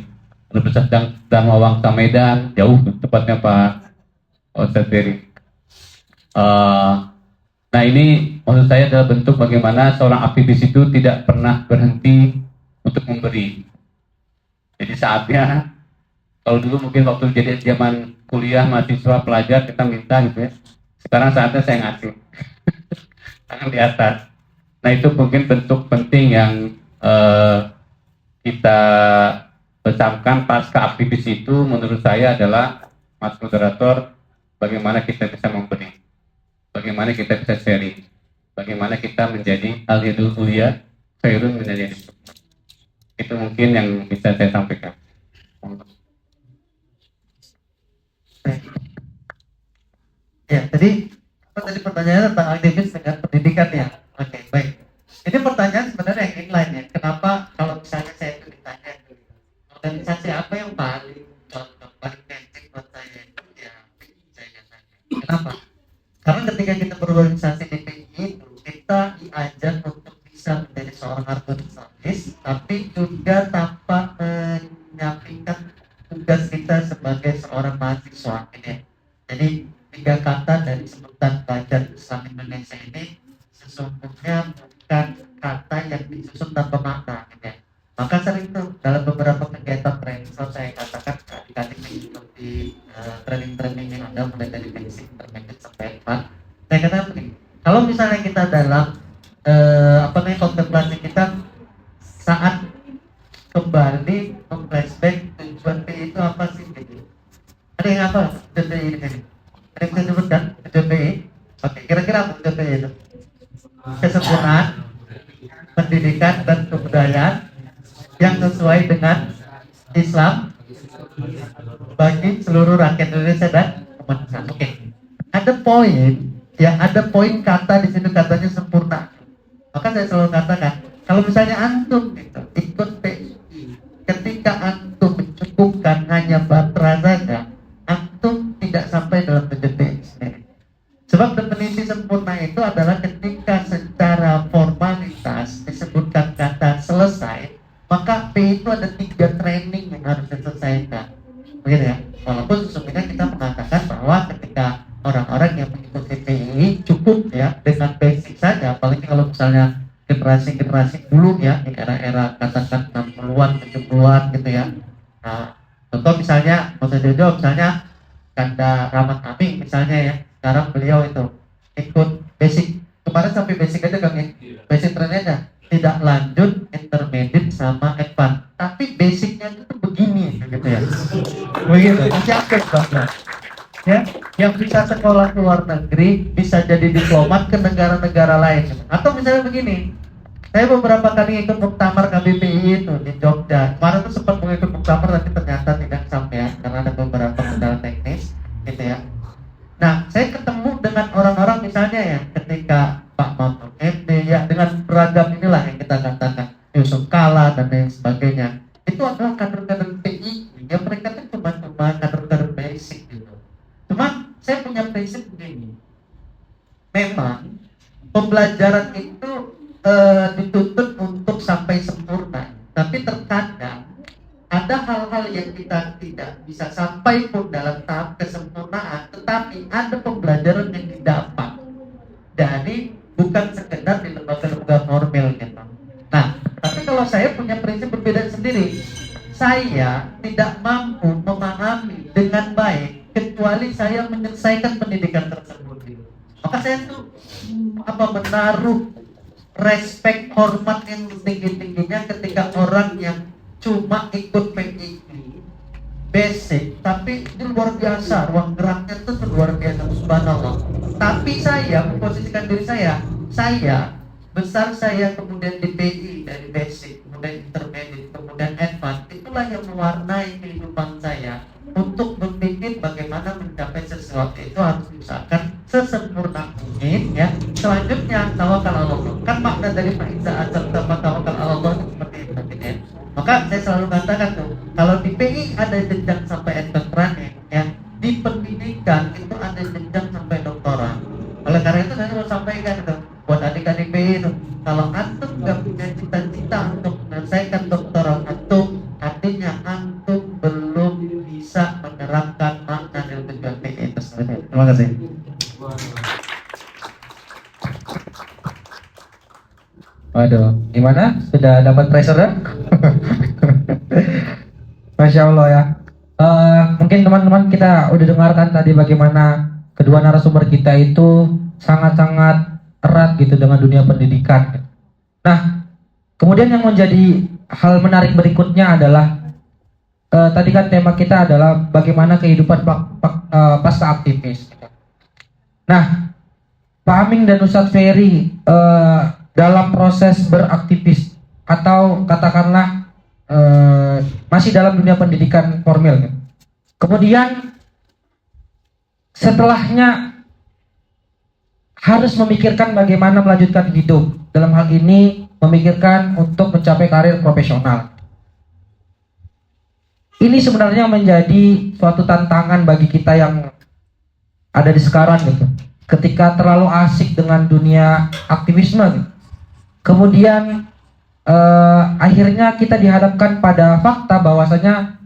Universitas Dharma Wangsa Medan, jauh tepatnya Pak Ustadz Ferry. Nah ini maksud saya adalah bentuk bagaimana seorang aktivis itu tidak pernah berhenti untuk memberi. Jadi saatnya, kalau dulu mungkin waktu jadi zaman kuliah, mahasiswa, pelajar, kita minta gitu ya. Sekarang saatnya saya ngasih. Tangan di atas. Nah itu mungkin bentuk penting yang kita becamkan pasca aktivis itu menurut saya adalah, Mas Moderator, bagaimana kita bisa memberi, bagaimana kita bisa sharing, bagaimana kita menjadi al-yadul ulya khairun minal yadis. Itu mungkin yang bisa saya sampaikan. Ya, tadi pertanyaannya tentang aktivis dengan pendidikan ya. Oke, baik. Ini pertanyaan sebenarnya yang inline ya. Kenapa kalau misalnya saya itu ditanya organisasi apa yang paling cocok, paling penting buat saya itu ya PI saya tanya. Kenapa? Karena ketika kita berorganisasi di PI itu kita diajar untuk bisa menjadi seorang organisatoris, tapi juga tanpa menyampingkan tugas kita sebagai seorang mahasiswa ini. Jadi 3 kata dari sebutan belajar Islam Indonesia ini sesungguhnya bukan kata yang disusun tanpa makna gitu ya. Maka sering tuh dalam beberapa kegiatan training saya katakan adik-adik seperti training-training yang ada mulai dari basic, intermediate sampai advance. Saya katakan begini, kalau misalnya kita dalam kontemplasi kita saat kembali flashback tujuan PI itu apa sih gitu. Ada yang apa tujuan PI ini? Ada yang bisa disebutkan tujuan PI? Oke, kira-kira apa tujuan PI itu? Kesempurnaan pendidikan dan kebudayaan yang sesuai dengan Islam bagi seluruh rakyat Indonesia dan kemanusiaan. Oke. Ada poin kata di sini katanya sempurna. Maka saya selalu katakan, kalau misalnya antum gitu, ikut PI, ketika antum mencukupkan hanya batra saja, antum tidak sampai dalam tujuan PI sendiri. Sebab definisi sempurna itu adalah ketika secara formalitas disebutkan kata selesai, maka PI itu ada 3 training yang harus diselesaikan. Begitu ya. Walaupun sesungguhnya kita mengatakan bahwa ketika orang-orang yang mengikuti PI cukup ya dengan basic saja, apalagi kalau misalnya generasi dulu ya di era-era katakan 60-an, 70-an gitu ya. Nah, contoh misalnya misalnya Kanda Rahmat Aming misalnya ya, sekarang beliau itu ikut basic, kemarin sampai basic aja Kang ya, basic training aja, tidak lanjut intermediate sama advance, tapi basicnya itu begini gitu ya, begitu, masih aktif banget ya, yang bisa sekolah ke luar negeri, bisa jadi diplomat ke negara-negara lain. Atau misalnya begini, saya beberapa kali ikut muktamar KBPI itu di Jogja. Kemarin tuh sempat mau ikut muktamar tapi ternyata tidak sampai karena ada beberapa kendala teknis gitu ya. Nah, saya ketemu dengan orang-orang misalnya ya, ketika Pak Mahfud MD ya, dengan beragam inilah yang kita katakan Yusuf Kala dan lain sebagainya. Itu adalah kader-kader PI yang mereka kan cuma kader-kader basic gitu. Cuma saya punya prinsip begini, memang pembelajaran itu dituntut untuk sampai sempurna, tapi terkadang ada hal-hal yang kita tidak bisa sampai pun dalam tahap kesempurnaan, tetapi ada pembelajaran yang didapat dari bukan sekedar di lembaga-lembaga formal gitu. Nah, tapi kalau saya punya prinsip berbeda sendiri, saya tidak mampu memahami dengan baik kecuali saya menyelesaikan pendidikan tersebut. Maka saya tuh menaruh respect, hormat yang tinggi-tingginya ketika orang yang cuma ikut PI basic, tapi itu luar biasa, ruang geraknya itu luar biasa, subhanallah. Tapi saya memposisikan diri saya besar saya kemudian di PI, dari basic, kemudian intermediate, kemudian advance, itulah yang mewarnai kehidupan saya untuk berpikir bagaimana mencapai sesuatu itu harus diusahakan sesempurna mungkin ya. Selanjutnya tawakal Allah, kan makna dari fa'iza serta tawakal Allah itu seperti itu ya. Maka saya selalu katakan tuh, kalau di PI ada jenjang sampai advance running ya, di pendidikan itu ada jenjang sampai doktoral. Oleh karena itu saya mau sampaikan itu buat adik-adik PI itu, kalau antum nggak punya cita-cita untuk menyelesaikan doktoral antum, artinya antum belum bisa menerapkan makna dan tujuan PI itu sendiri. Terima kasih. Waduh, gimana? Sudah dapat pressure ya? Masya Allah ya. Mungkin teman-teman kita udah dengarkan tadi bagaimana kedua narasumber kita itu sangat-sangat erat gitu dengan dunia pendidikan. Nah, kemudian yang menjadi hal menarik berikutnya adalah tadi kan tema kita adalah bagaimana kehidupan pasca aktivis. Nah, Pak Aming dan Ustadz Ferry dalam proses beraktivis atau katakanlah masih dalam dunia pendidikan formal gitu. Kemudian setelahnya harus memikirkan bagaimana melanjutkan hidup, dalam hal ini memikirkan untuk mencapai karir profesional. Ini sebenarnya menjadi suatu tantangan bagi kita yang ada di sekarang gitu, ketika terlalu asik dengan dunia aktivisme gitu. Kemudian akhirnya kita dihadapkan pada fakta bahwasanya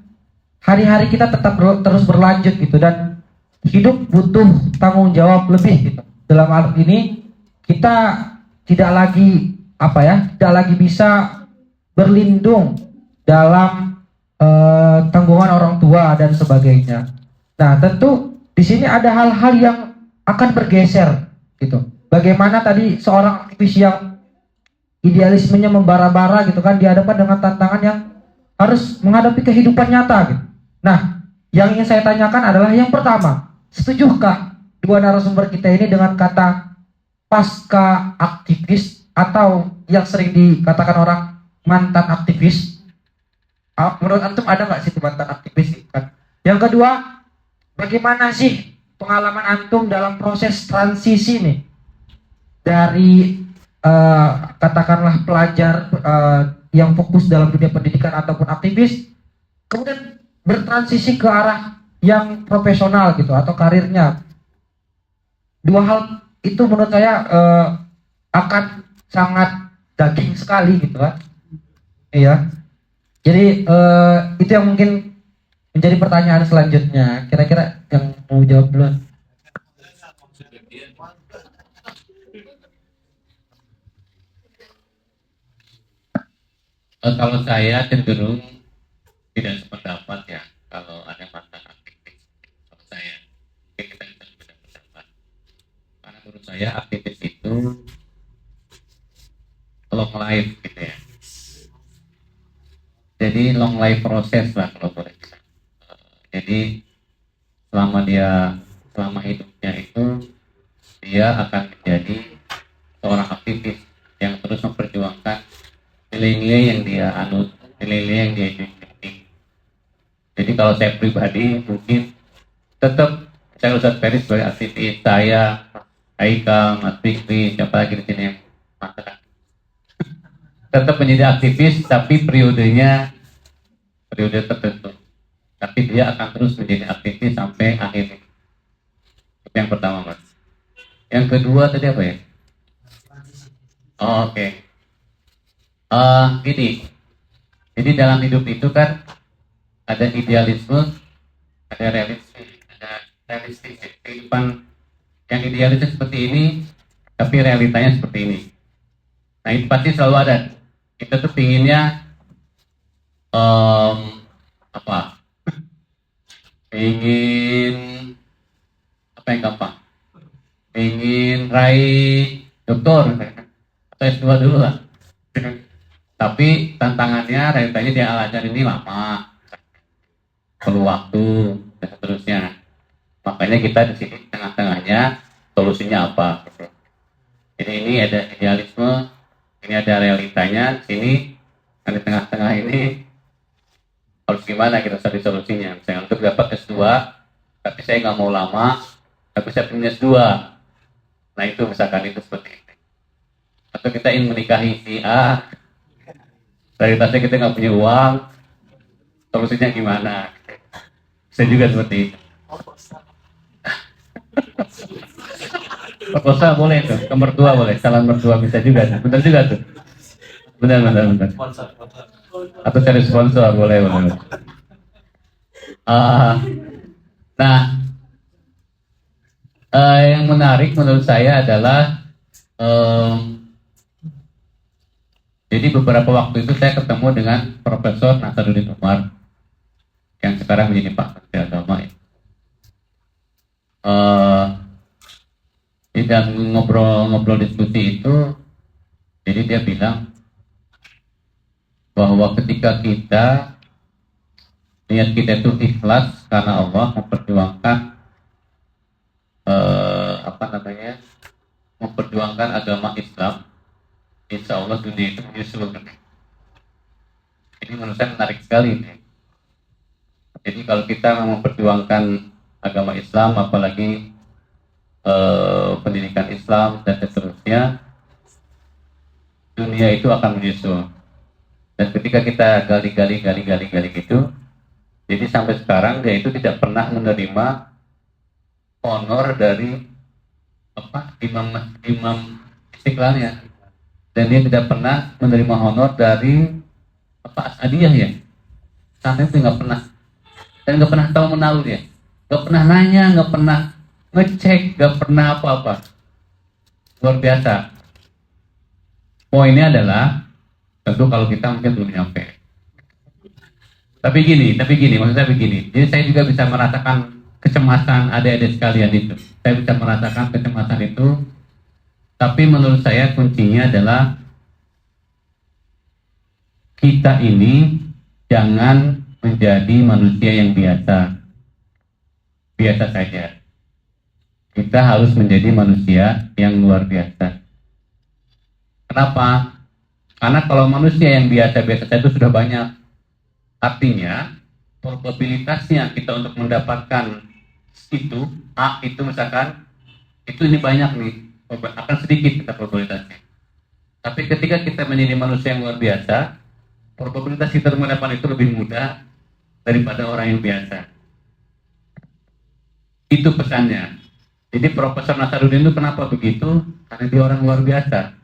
hari-hari kita tetap terus berlanjut gitu, dan hidup butuh tanggung jawab lebih gitu. Dalam hal ini kita tidak lagi bisa berlindung dalam tanggungan orang tua dan sebagainya. Nah, tentu di sini ada hal-hal yang akan bergeser gitu. Bagaimana tadi seorang aktivis yang idealismenya membara-bara gitu kan dihadapkan dengan tantangan yang harus menghadapi kehidupan nyata gitu. Nah, yang ingin saya tanyakan adalah yang pertama, setujukah dua narasumber kita ini dengan kata pasca aktivis atau yang sering dikatakan orang mantan aktivis? Menurut antum ada nggak sih mantan aktivis kan? Yang kedua, bagaimana sih pengalaman antum dalam proses transisi nih dari katakanlah pelajar yang fokus dalam dunia pendidikan ataupun aktivis, kemudian bertransisi ke arah yang profesional gitu atau karirnya. Dua hal itu menurut saya akan sangat daging sekali gitu kan. Iya. Jadi itu yang mungkin menjadi pertanyaan selanjutnya. Kira-kira yang mau jawab duluan. Kalau saya cenderung tidak sependapat ya kalau ada mantan aktivis. Kalau saya, kita bisa berbeda pendapat. Karena menurut saya aktivis itu long life gitu ya. Jadi long life proses lah kalau boleh. Jadi selama hidupnya itu dia akan menjadi seorang aktivis yang terus memperjuangkan nilai-nilai yang dia anut, nilai-nilai yang dia ikuti. Jadi kalau saya pribadi mungkin tetap saya Ustadz Ferry sebagai aktivis, saya Haikal, Mas Fikri, siapa lagi di sini yang mantap, tetap menjadi aktivis tapi periode tertentu. Tapi dia akan terus menjadi aktivis sampai akhir. Itu yang pertama, Mas. Yang kedua tadi apa ya? Oh, oke. Gini, jadi dalam hidup itu kan ada idealisme, ada realistis. Kehidupan yang idealisnya seperti ini, tapi realitanya seperti ini. Nah, itu pasti selalu ada. Kita tuh pinginnya ingin apa yang gampang? Ingin raih doktor atau S2 dulu lah. Tapi tantangannya realitanya dia alajar ini lama. perlu waktu dan seterusnya. Makanya kita di sini tengah-tengahnya solusinya apa? Jadi ini ada idealisme, ini ada realitanya, di sini di tengah-tengah ini harus gimana kita cari solusinya. Misalnya untuk dapat S2, tapi saya nggak mau lama, tapi saya punya S2. Nah itu misalkan itu seperti itu. Atau kita ingin menikahi si A, realitasnya kita nggak punya uang, solusinya gimana? Saya juga seperti itu. Proposal boleh tuh, ke mertua boleh, calon mertua bisa juga tuh. Benar juga tuh. Benar. Atau cari sponsor boleh. Nah, yang menarik menurut saya adalah jadi beberapa waktu itu saya ketemu dengan Profesor Nasaruddin Umar yang sekarang menjadi Pak Menteri Agama. Dan ngobrol diskusi itu, jadi dia bilang bahwa ketika kita niat kita itu ikhlas karena Allah memperjuangkan memperjuangkan agama Islam, insya Allah dunia itu menyusul. Ini menurut saya menarik sekali nih. Jadi kalau kita memperjuangkan agama Islam, apalagi pendidikan Islam dan seterusnya, dunia itu akan menyusul. Dan ketika kita gali gitu, jadi sampai sekarang dia itu tidak pernah menerima honor dari imam istiqlalnya, dan dia tidak pernah menerima honor dari Asadiyah ya, sampai itu nggak pernah, dan nggak pernah tahu menahu dia, nggak pernah nanya, nggak pernah ngecek, nggak pernah apa-apa. Luar biasa. Poinnya adalah tentu kalau kita mungkin belum nyampe. Tapi gini, maksud saya begini. Jadi saya juga bisa merasakan kecemasan adik-adik sekalian itu. Saya bisa merasakan kecemasan itu. Tapi menurut saya kuncinya adalah kita ini jangan menjadi manusia yang biasa saja. Kita harus menjadi manusia yang luar biasa. Kenapa? Karena kalau manusia yang biasa-biasa saja itu sudah banyak. Artinya, probabilitasnya kita untuk mendapatkan itu, A itu misalkan, itu ini banyak nih, akan sedikit kita probabilitasnya. Tapi ketika kita menjadi manusia yang luar biasa, probabilitas kita mendapatkan itu lebih mudah daripada orang yang biasa. Itu pesannya. Jadi Profesor Nasaruddin itu kenapa begitu? Karena dia orang luar biasa.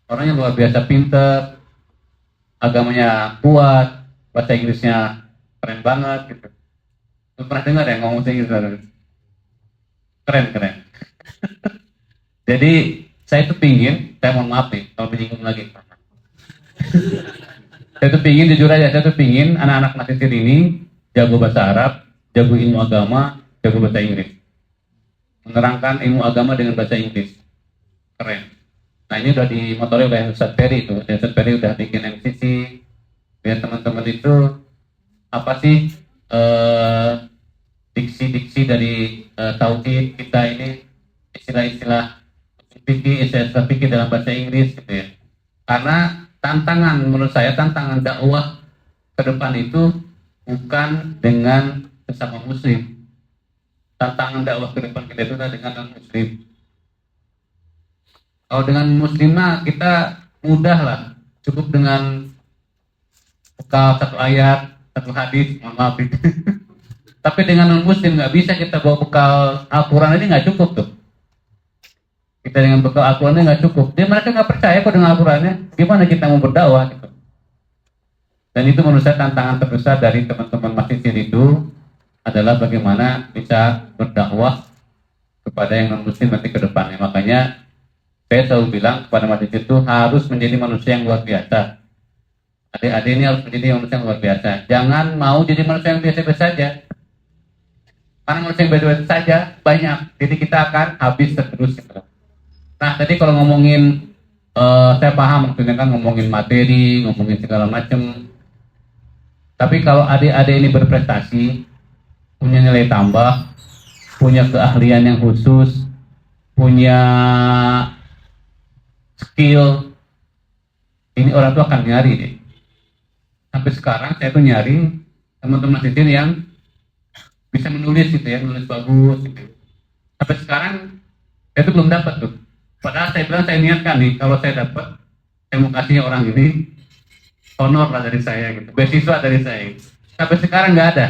Orang yang luar biasa pinter, agamanya kuat, bahasa Inggrisnya keren banget gitu. Lu pernah dengar ya ngomong bahasa Inggris? Keren. Jadi saya tuh pingin, saya mohon maaf nih kalau menyinggung lagi. Saya tuh pingin, jujur aja, saya tuh pingin anak-anak Nasisir ini jago bahasa Arab, jago ilmu agama, jago bahasa Inggris. Menerangkan ilmu agama dengan bahasa Inggris. Keren. Nah ini udah dimotori oleh Ustadz Ferry itu. Ustadz Ferry udah bikin MCC. Biar teman-teman itu apa sih diksi-diksi dari tauhid kita ini, istilah-istilah fikih dalam bahasa Inggris gitu ya. Karena tantangan menurut saya, tantangan dakwah ke depan itu bukan dengan sesama muslim. Tantangan dakwah ke depan kita itu adalah dengan non-muslim. Kalau dengan muslimah kita mudah lah, cukup dengan bekal satu ayat, satu hadis, mohon maaf itu. Tapi dengan non-muslim nggak bisa kita bawa bekal Al-Quran ini, nggak cukup tuh. Kita dengan bekal Al-Qurannya nggak cukup. Dia mereka nggak percaya kok dengan Al-Qurannya. Gimana kita mau berdakwah gitu. Dan itu menurut saya tantangan terbesar dari teman-teman Masjid itu adalah bagaimana bisa berdakwah kepada yang non-muslim nanti ke depannya. Makanya saya selalu bilang kepada Masjid itu harus menjadi manusia yang luar biasa. Adik-adik ini harus menjadi manusia yang luar biasa. Jangan mau jadi manusia yang biasa-biasa saja. Karena manusia yang biasa-biasa saja banyak. Jadi kita akan habis terus. Nah tadi kalau ngomongin, saya paham maksudnya kan ngomongin materi, ngomongin segala macam. Tapi kalau adik-adik ini berprestasi, punya nilai tambah, punya keahlian yang khusus, punya skill, ini orang tua akan nyari deh. Sampai sekarang saya tuh nyari teman-teman di sini yang bisa menulis gitu ya, nulis bagus gitu. Sampai sekarang saya tuh belum dapat tuh. Padahal saya bilang saya niatkan nih, kalau saya dapat, saya mau kasih orang ini honor lah dari saya gitu, beasiswa dari saya gitu. Sampai sekarang nggak ada.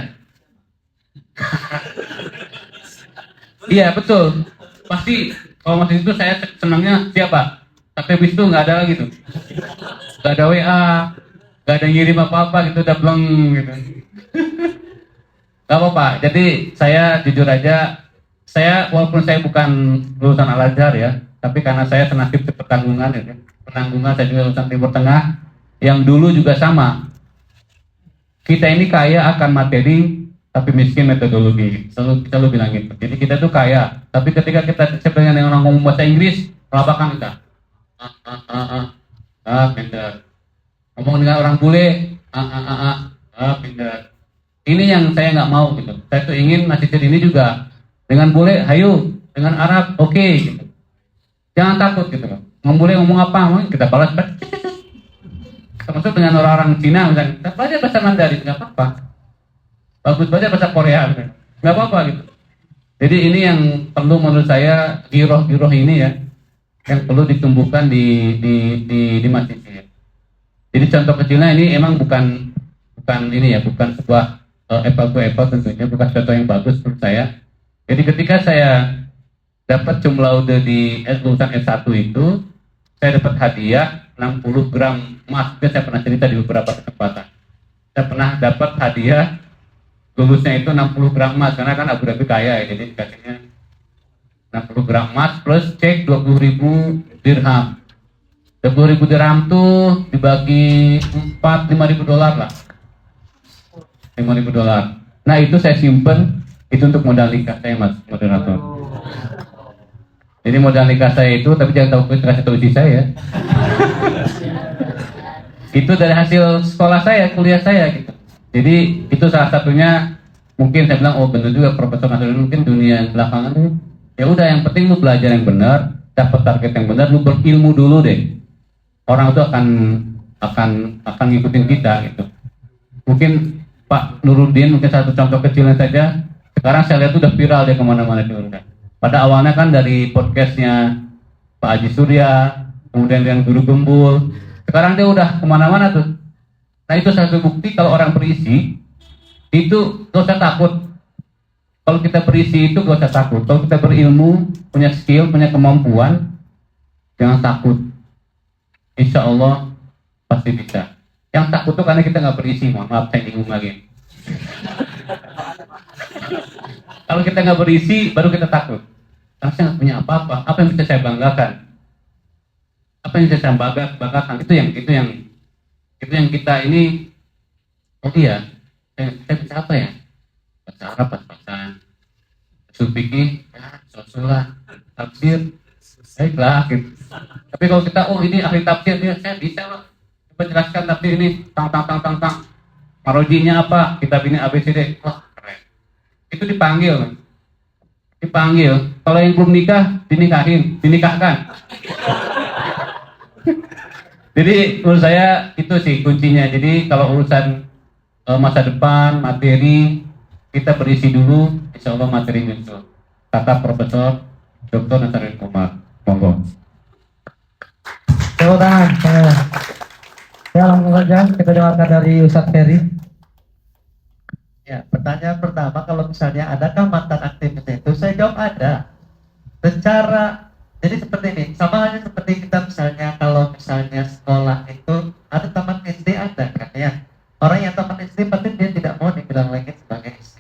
Iya betul, pasti kalau masih itu saya senangnya siapa? Tapi habis itu nggak ada lagi tuh, nggak ada WA, nggak ada ngirim apa-apa gitu, udah blong gitu. Gak apa-apa, jadi saya jujur aja, saya walaupun saya bukan lulusan Al-Azhar ya, tapi karena saya senasib penanggungan ya, penanggungan saya juga lulusan Timur Tengah, yang dulu juga sama. Kita ini kaya akan materi, tapi miskin metodologi. Selalu bilang gitu. Jadi kita tuh kaya, tapi ketika kita sebenarnya dengan orang ngomong bahasa Inggris, melapakan kita. Pinter. Ngomong dengan orang bule, pinter. Ini yang saya nggak mau gitu. Saya tuh ingin masjid ini juga dengan bule, hayu, dengan Arab, oke, gitu. Jangan takut gitu. Ngomong bule ngomong apa, kita balas. Termasuk dengan orang-orang Cina misalnya, kita belajar bahasa Mandarin, nggak apa-apa. Bagus belajar bahasa Korea, nggak apa-apa gitu. Jadi ini yang perlu menurut saya giroh-giroh ini ya, yang perlu ditumbuhkan di masjid ini. Jadi contoh kecilnya ini emang bukan ini ya, bukan sebuah apple to apple tentunya, bukan contoh yang bagus menurut saya. Jadi ketika saya dapat cum laude di lulusan S1 itu, saya dapat hadiah 60 gram emas. Saya pernah cerita di beberapa kesempatan. Saya pernah dapat hadiah lulusnya itu 60 gram emas, karena kan Abu Dhabi kaya ya, jadi dikasihnya 60 gram emas plus cek 20.000 dirham. 20.000 dirham tuh dibagi 5.000 dolar lah. 5.000 dolar. Nah itu saya simpen, itu untuk modal nikah saya mas moderator. Jadi modal nikah saya itu, tapi jangan tahu kasih tahu isi saya. Itu dari hasil sekolah saya, kuliah saya gitu. Jadi itu salah satunya. Mungkin saya bilang, oh benar juga Profesor Nasruddin, mungkin dunia belakangan tuh ya udah yang penting lu belajar yang benar, dapat target yang benar, lu berilmu dulu deh. Orang itu akan ngikutin kita gitu. Mungkin Pak Nuruddin, mungkin satu contoh kecilnya saja. Sekarang saya lihat udah viral dia kemana-mana diundang. Pada awalnya kan dari podcastnya Pak Haji Surya, kemudian yang Guru Gembul. Sekarang dia udah kemana-mana tuh. Nah itu satu bukti kalau orang berisi itu gak usah takut. Kalau kita berisi itu gak usah takut. Kalau kita berilmu, punya skill, punya kemampuan, jangan takut. Insya Allah pasti bisa. Yang takut tuh karena kita nggak berisi. Maaf saya bingung lagi. Kalau kita nggak berisi, baru kita takut. Karena saya nggak punya apa-apa. Apa yang bisa saya banggakan? Apa yang bisa saya banggakan? Itu yang kita ini. Oh iya, saya bisa apa ya? Bahasa Arab, pas-pasan. Usul fikih, ya, sosulah, tafsir, baiklah. Gitu. Tapi kalau kita, oh ini ahli tafsir, dia saya bisa loh. Coba jelaskan tafsir ini, tang. Marojinya apa? Kitab ini ABCD. Wah keren. Itu dipanggil. Kalau yang belum nikah, dinikahkan. Jadi menurut saya itu sih kuncinya. Jadi kalau urusan masa depan, materi, kita berisi dulu, insya Allah materi muncul. Kata Profesor Dr. Nasruddin Umar. Monggo. Tepuk tangan. Ya langsung saja kita dengarkan dari Ustadz Ferry. Ya, pertanyaan pertama, kalau misalnya adakah mantan aktivis itu, saya jawab ada. Jadi seperti ini, sama halnya seperti kita misalnya kalau misalnya sekolah itu ada taman SD ada kan ya. Orang yang taman SD pasti dia tidak mau dibilang lagi sebagai SD.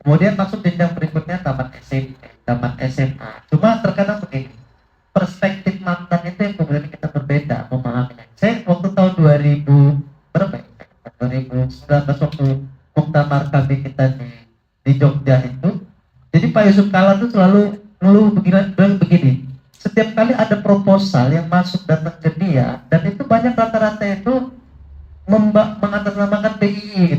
Kemudian masuk jenjang berikutnya taman SMP, taman SMA. Cuma terkadang begini, perspektif mantan itu yang kemudian kita berbeda memahaminya. Saya waktu tahun 2019 waktu muktamar kami kita di Jogja itu, jadi Pak Yusuf Kala itu selalu ngeluh begini, setiap kali ada proposal yang masuk datang ke dia, dan itu banyak rata-rata itu mengatasnamakan PII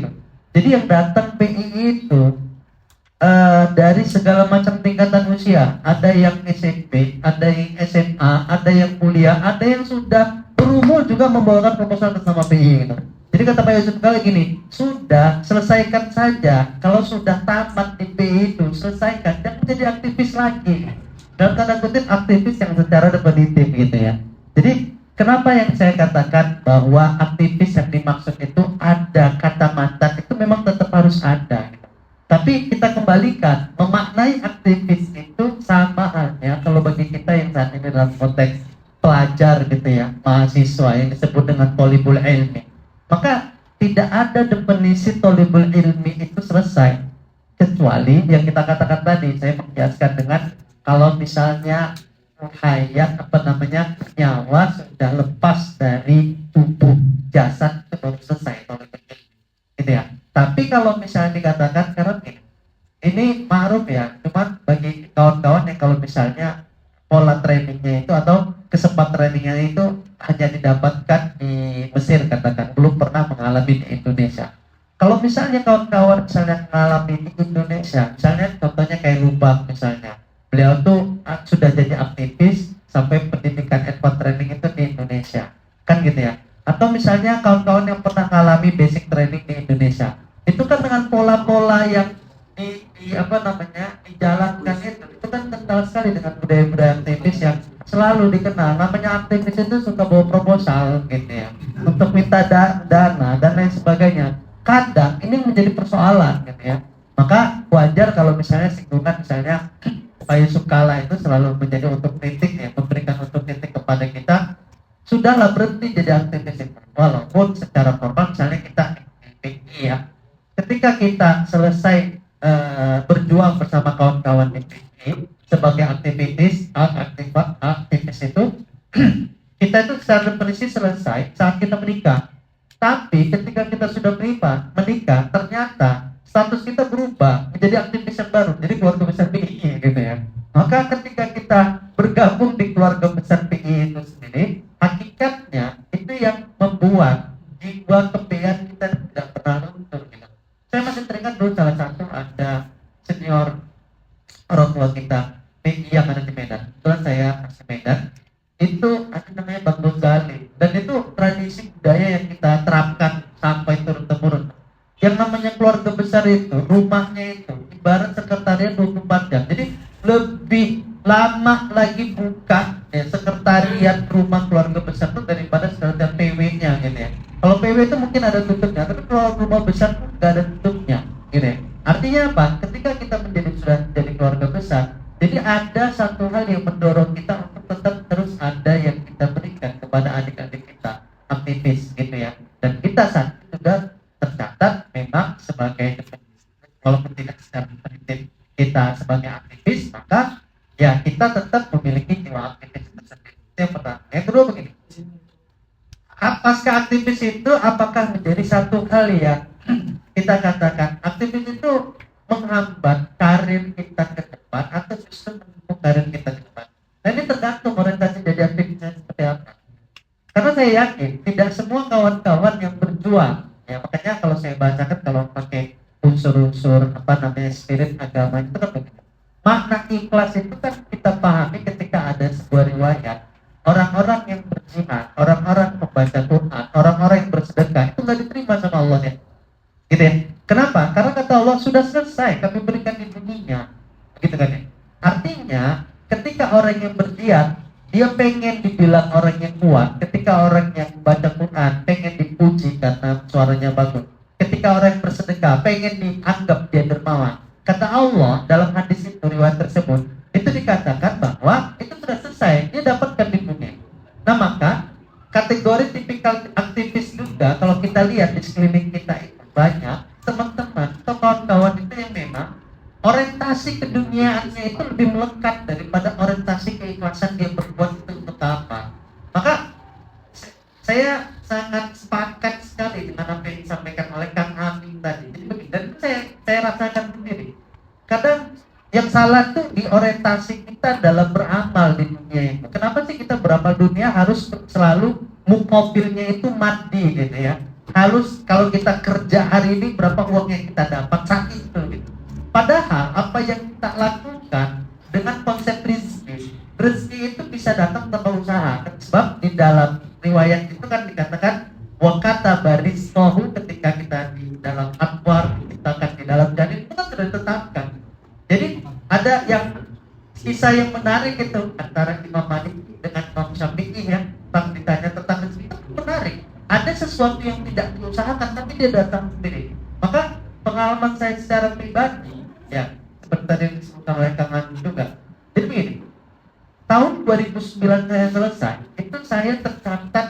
dari segala macam tingkatan usia. Ada yang SMP, ada yang SMA, ada yang kuliah, ada yang sudah berumur juga membawakan proposal bersama PI gitu. Jadi kata Pak Yusuf kali gini, sudah selesaikan saja. Kalau sudah tamat di PI itu selesaikan, jangan jadi aktivis lagi. Dalam tanda kutip aktivis yang secara definitif gitu ya. Jadi kenapa yang saya katakan bahwa aktivis yang dimaksud itu ada kata mantan itu memang tetap harus ada. Tapi kita kembalikan, memaknai aktivis itu sama halnya kalau bagi kita yang saat ini dalam konteks pelajar gitu ya, mahasiswa yang disebut dengan thalibul ilmi. Maka tidak ada definisi thalibul ilmi itu selesai. Kecuali yang kita katakan tadi, saya menjelaskan dengan kalau misalnya hayat nyawa sudah lepas dari tubuh jasad itu baru selesai thalibul ilmi. Gitu ya. Tapi kalau misalnya dikatakan karena ini ma'ruf ya, cuman bagi kawan-kawan yang kalau misalnya pola trainingnya itu atau kesempatan trainingnya itu hanya didapatkan di Mesir katakan, belum pernah mengalami di Indonesia. Kalau misalnya kawan-kawan misalnya mengalami di Indonesia, misalnya contohnya kayak Lubang misalnya, beliau tuh sudah jadi aktivis sampai pendidikan advance training itu di Indonesia, kan gitu ya. Atau misalnya kawan-kawan yang pernah mengalami basic training di Indonesia, itu kan dengan pola-pola yang dijalankan itu kan kental sekali dengan budaya-budaya aktivis yang selalu dikenal. Namanya aktivis itu suka bawa proposal gitu ya, untuk minta dana dan lain sebagainya. Kadang ini menjadi persoalan gitu ya. Maka wajar kalau misalnya singgungan misalnya Pak Yusuf Kala itu selalu menjadi untuk kritik ya, memberikan untuk kritik kepada kita. Sudahlah berhenti jadi aktivis itu. Walaupun secara formal misalnya kita PI ya, ketika kita selesai berjuang bersama kawan-kawan di PI sebagai aktivis itu kita itu secara definisi selesai saat kita menikah. Tapi ketika kita sudah menikah, ternyata status kita berubah menjadi aktivis yang baru, jadi keluarga besar PI gitu ya. Maka ketika kita bergabung di keluarga besar PI itu sendiri, hakikatnya itu yang membuat jiwa kepean kita tidak pernah luntur gitu. Saya masih teringat dulu salah satu ada senior orang tua kita PI yang ada di Medan. Kebetulan saya asli Medan. Itu ada namanya Bang Ghazali. Dan itu tradisi budaya yang kita terapkan sampai turun-temurun. Yang namanya keluarga besar itu, rumahnya itu ibarat sekretariat 24 jam. Jadi lebih lama lagi buka ya, sekretariat rumah keluarga besar itu daripada sekretariat PW-nya gitu ya. Kalau PW itu mungkin ada tutupnya, tapi kalau rumah besar itu nggak ada tutupnya gitu ya. Artinya apa? Ketika kita sudah jadi keluarga besar, jadi ada satu hal yang mendorong kita untuk tetap terus ada yang kita berikan kepada adik-adik kita, aktivis gitu ya. Dan kita saat itu sudah tercatat memang sebagai walaupun tidak secara definitif kita sebagai aktivis, maka ya kita tetap memiliki jiwa aktivis tersebut. Itu yang pertama. Yang kedua begini, pasca aktivis itu apakah menjadi satu hal yang kita katakan aktivis itu menghambat karir kita ke depan atau justru mendukung karir kita ke depan? Nah ini tergantung orientasi jadi aktivisnya seperti apa. Karena saya yakin tidak semua kawan-kawan yang berjuang, ya makanya kalau saya bacakan kalau pakai unsur-unsur spirit agama itu kan begitu. Makna ikhlas itu kan kita pahami ketika ada sebuah riwayat orang-orang yang berjihad, orang-orang membaca Quran, orang-orang yang bersedekah itu nggak diterima sama Allah ya. Gitu ya. Kenapa? Karena kata Allah sudah selesai, kami berikan di dunia. Gitu kan ya. Artinya ketika orang yang berjihad dia pengen dibilang orang yang kuat, ketika orang yang baca Quran pengen dipuji karena suaranya bagus, ketika orang yang bersedekah pengen dianggap dia dermawan. Kata Allah dalam hadis itu, riwayat tersebut itu dikatakan bahwa itu sudah selesai, dia dapatkan di dunia. Nah maka kategori tipikal aktivis juga kalau kita lihat di sekeliling kita itu banyak teman-teman atau kawan-kawan itu yang memang orientasi keduniaannya itu lebih melekat daripada orientasi keikhlasan dia berbuat itu untuk apa. Maka saya sangat sepakat sekali dengan apa yang disampaikan oleh Kang Amin tadi. Jadi begini, dan saya rasakan sendiri. Kadang yang salah tuh di orientasi kita dalam beramal di dunia itu. Kenapa sih kita beramal dunia harus selalu mukobilnya itu mati gitu ya? Harus kalau kita kerja hari ini berapa uang yang kita dapat saat itu gitu. Padahal apa yang kita lakukan dengan konsep rezeki itu bisa datang tanpa usaha. Sebab di dalam riwayat itu kan dikatakan wakata baris tohu, ketika kita di dalam atwar, kita kan di dalam janin, itu kan sudah ditetapkan. Jadi ada yang kisah yang menarik itu antara Imam Malik dengan Imam Syafi'i ya, tentang ditanya tentang rezeki itu menarik. Ada sesuatu yang tidak diusahakan tapi dia datang sendiri. Maka pengalaman saya secara pribadi ya, seperti tadi yang disebutkan oleh Kang Andi juga. Jadi begini, tahun 2009 saya selesai, itu saya tercatat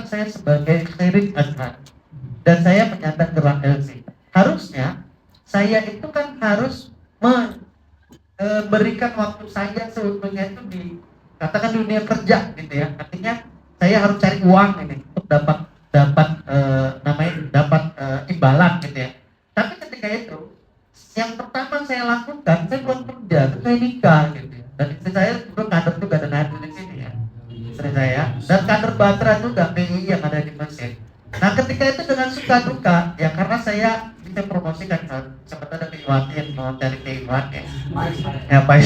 saya sebagai khairij azhar dan saya menyandang gelar LC. Harusnya saya itu kan harus memberikan waktu saya sebetulnya itu di katakan dunia kerja gitu ya. Artinya saya harus cari uang ini untuk dapat imbalan gitu ya. Tapi ketika itu yang pertama saya lakukan, saya belum kerja, saya nikah gitu ya. Dan istri saya juga kader juga dan hadir di sini ya. Istri saya dan kader Batra juga PI yang ada di Mesir. Nah ketika itu dengan suka duka ya, karena saya bisa promosikan sempat ada Piwati yang mau cari Piwati ya Pak.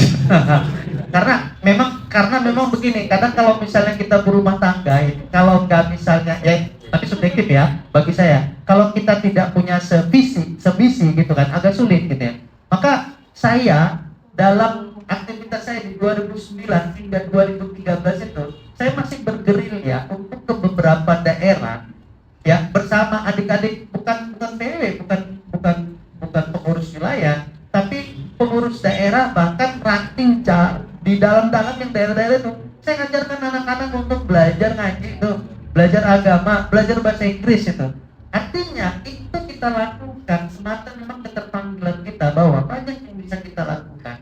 karena memang begini, kadang kalau misalnya kita berumah tangga kalau nggak misalnya ya, tapi subjektif ya bagi saya, kalau kita tidak punya sevisi gitu kan agak sulit gitu ya. Maka saya dalam aktivitas saya di 2009 hingga 2013 itu saya masih bergerilya untuk ke beberapa daerah ya, bersama adik-adik, bukan PW, bukan pengurus wilayah, tapi pengurus daerah, bahkan ranting di dalam yang daerah-daerah itu saya ngajarkan anak-anak untuk belajar ngaji itu, belajar agama, belajar bahasa Inggris itu. Artinya itu kita lakukan semata memang keterpanggilan kita bahwa banyak yang bisa kita lakukan.